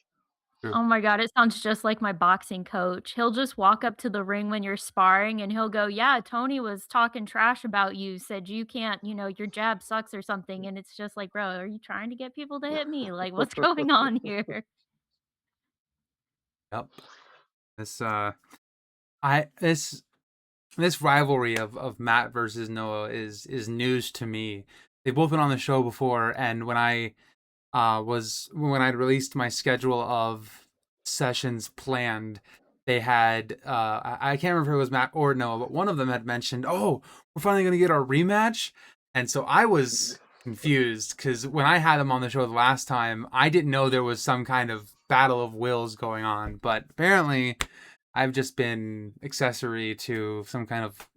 True. Oh my god, it sounds just like my boxing coach. He'll just walk up to the ring when you're sparring and he'll go, "Yeah, Tony was talking trash about you, said you can't, your jab sucks or something." And it's just like, "Bro, are you trying to get people to hit me? Like, what's going on here?" Yep. This I this rivalry of Matt versus Noah is news to me. They've both been on the show before, and when I'd released my schedule of sessions planned, they had I can't remember if it was Matt or Noah, but one of them had mentioned, "Oh, we're finally gonna get our rematch," and so I was confused because when I had them on the show the last time, I didn't know there was some kind of battle of wills going on, but apparently I've just been accessory to some kind of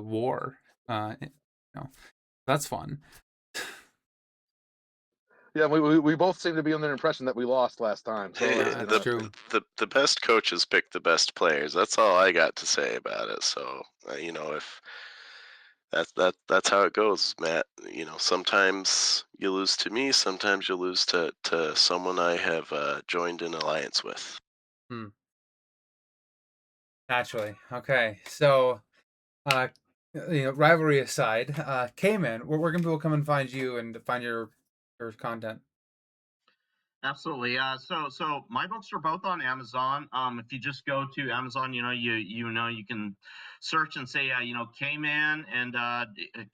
war. That's fun. Yeah, we both seem to be under the impression that we lost last time. So Yeah, that's true. The best coaches pick the best players. That's all I got to say about it. So if that's how it goes, Matt. Sometimes you lose to me, sometimes you lose to someone I have joined an alliance with. Naturally. Okay. So, rivalry aside, K-Man, where can people come and find you and find your content? Absolutely. So my books are both on Amazon. If you just go to Amazon, you can search and say, K-Man and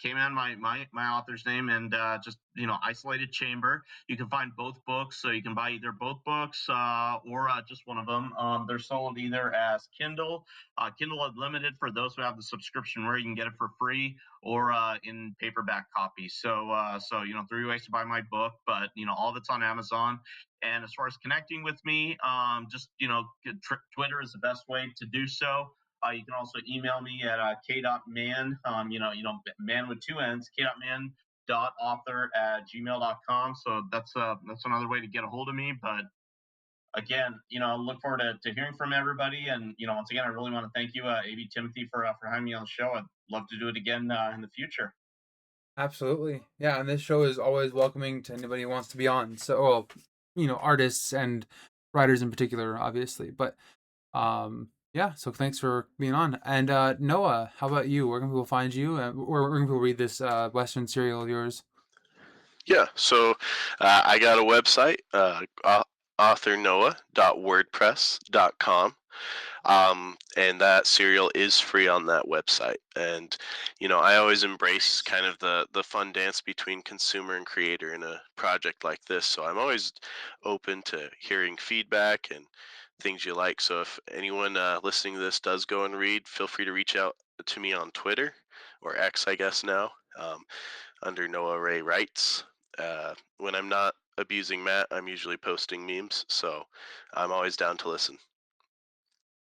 K-Man, my author's name, and just Isolated Chamber. You can find both books, so you can buy either both books or just one of them. They're sold either as Kindle Unlimited for those who have the subscription where you can get it for free, or in paperback copies. So 3 ways to buy my book, but all of it's on Amazon. And as far as connecting with me, Twitter is the best way to do so. You can also email me at k.man, man with 2 N's, k.man.author@gmail.com. So that's another way to get a hold of me. But again, I look forward to hearing from everybody. And once again, I really want to thank you, AB Timothy, for having me on the show. I'd love to do it again in the future. Absolutely. Yeah, and this show is always welcoming to anybody who wants to be on. So, artists and writers in particular, obviously. But yeah, so thanks for being on. And Noah, how about you? Where can people find you? Where can people read this Western serial of yours? Yeah, so I got a website, authornoah.wordpress.com. And that serial is free on that website. And I always embrace kind of the fun dance between consumer and creator in a project like this. So I'm always open to hearing feedback and things you like. So if anyone listening to this does go and read, feel free to reach out to me on Twitter, or X, I guess now, under Noah Ray Writes. When I'm not abusing Matt, I'm usually posting memes, so I'm always down to listen.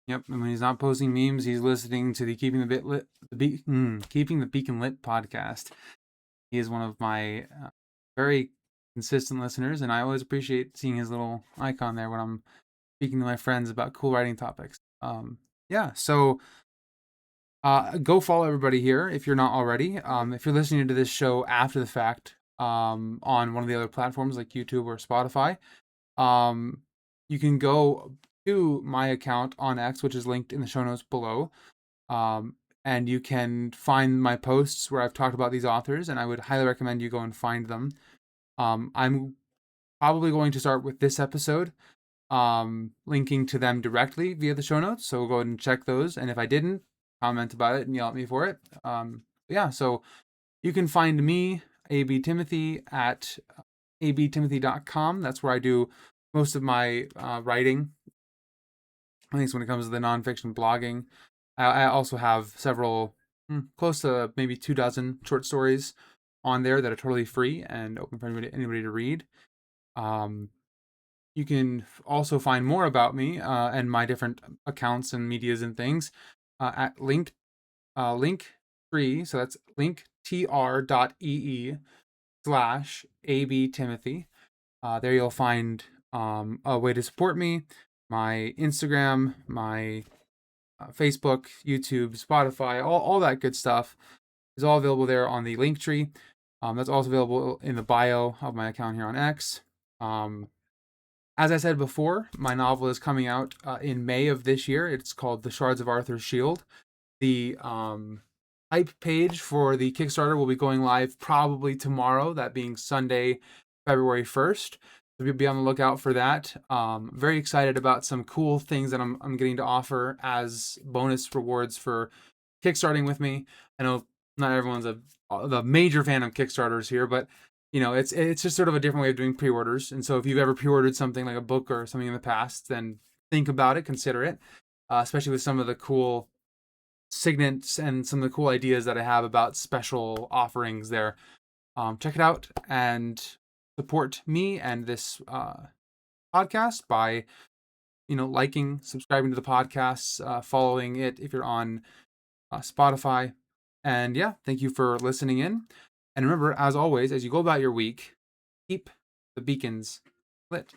Yep, and when he's not posting memes, he's listening to the Keeping the Beacon Lit podcast. He is one of my very consistent listeners, and I always appreciate seeing his little icon there when I'm speaking to my friends about cool writing topics. Yeah, so go follow everybody here if you're not already. If you're listening to this show after the fact, on one of the other platforms like YouTube or Spotify, you can go to my account on X, which is linked in the show notes below. And you can find my posts where I've talked about these authors, and I would highly recommend you go and find them. I'm probably going to start with this episode, linking to them directly via the show notes. So go ahead and check those. And if I didn't, comment about it and yell at me for it. Yeah, so you can find me, AB Timothy, at abtimothy.com. That's where I do most of my writing, at least when it comes to the nonfiction blogging. I also have several, close to maybe 24 short stories on there that are totally free and open for anybody to read. you can also find more about me and my different accounts and medias and things at Linktree. So that's linktr.ee/AB Timothy. There you'll find a way to support me, my Instagram, my Facebook, YouTube, Spotify, all that good stuff is all available there on the Linktree. That's also available in the bio of my account here on X. As I said before, my novel is coming out in May of this year. It's called The Shards of Arthur's Shield. The hype page for the Kickstarter will be going live probably tomorrow, that being Sunday, February 1st. So you'll be on the lookout for that. Very excited about some cool things that I'm getting to offer as bonus rewards for kickstarting with me. I know not everyone's a major fan of Kickstarters here, but it's just sort of a different way of doing pre-orders. And so if you've ever pre-ordered something like a book or something in the past, then think about it, consider it, especially with some of the cool signets and some of the cool ideas that I have about special offerings there. Check it out and support me and this podcast by liking, subscribing to the podcast, following it if you're on Spotify. And yeah, thank you for listening in. And remember, as always, as you go about your week, keep the beacons lit.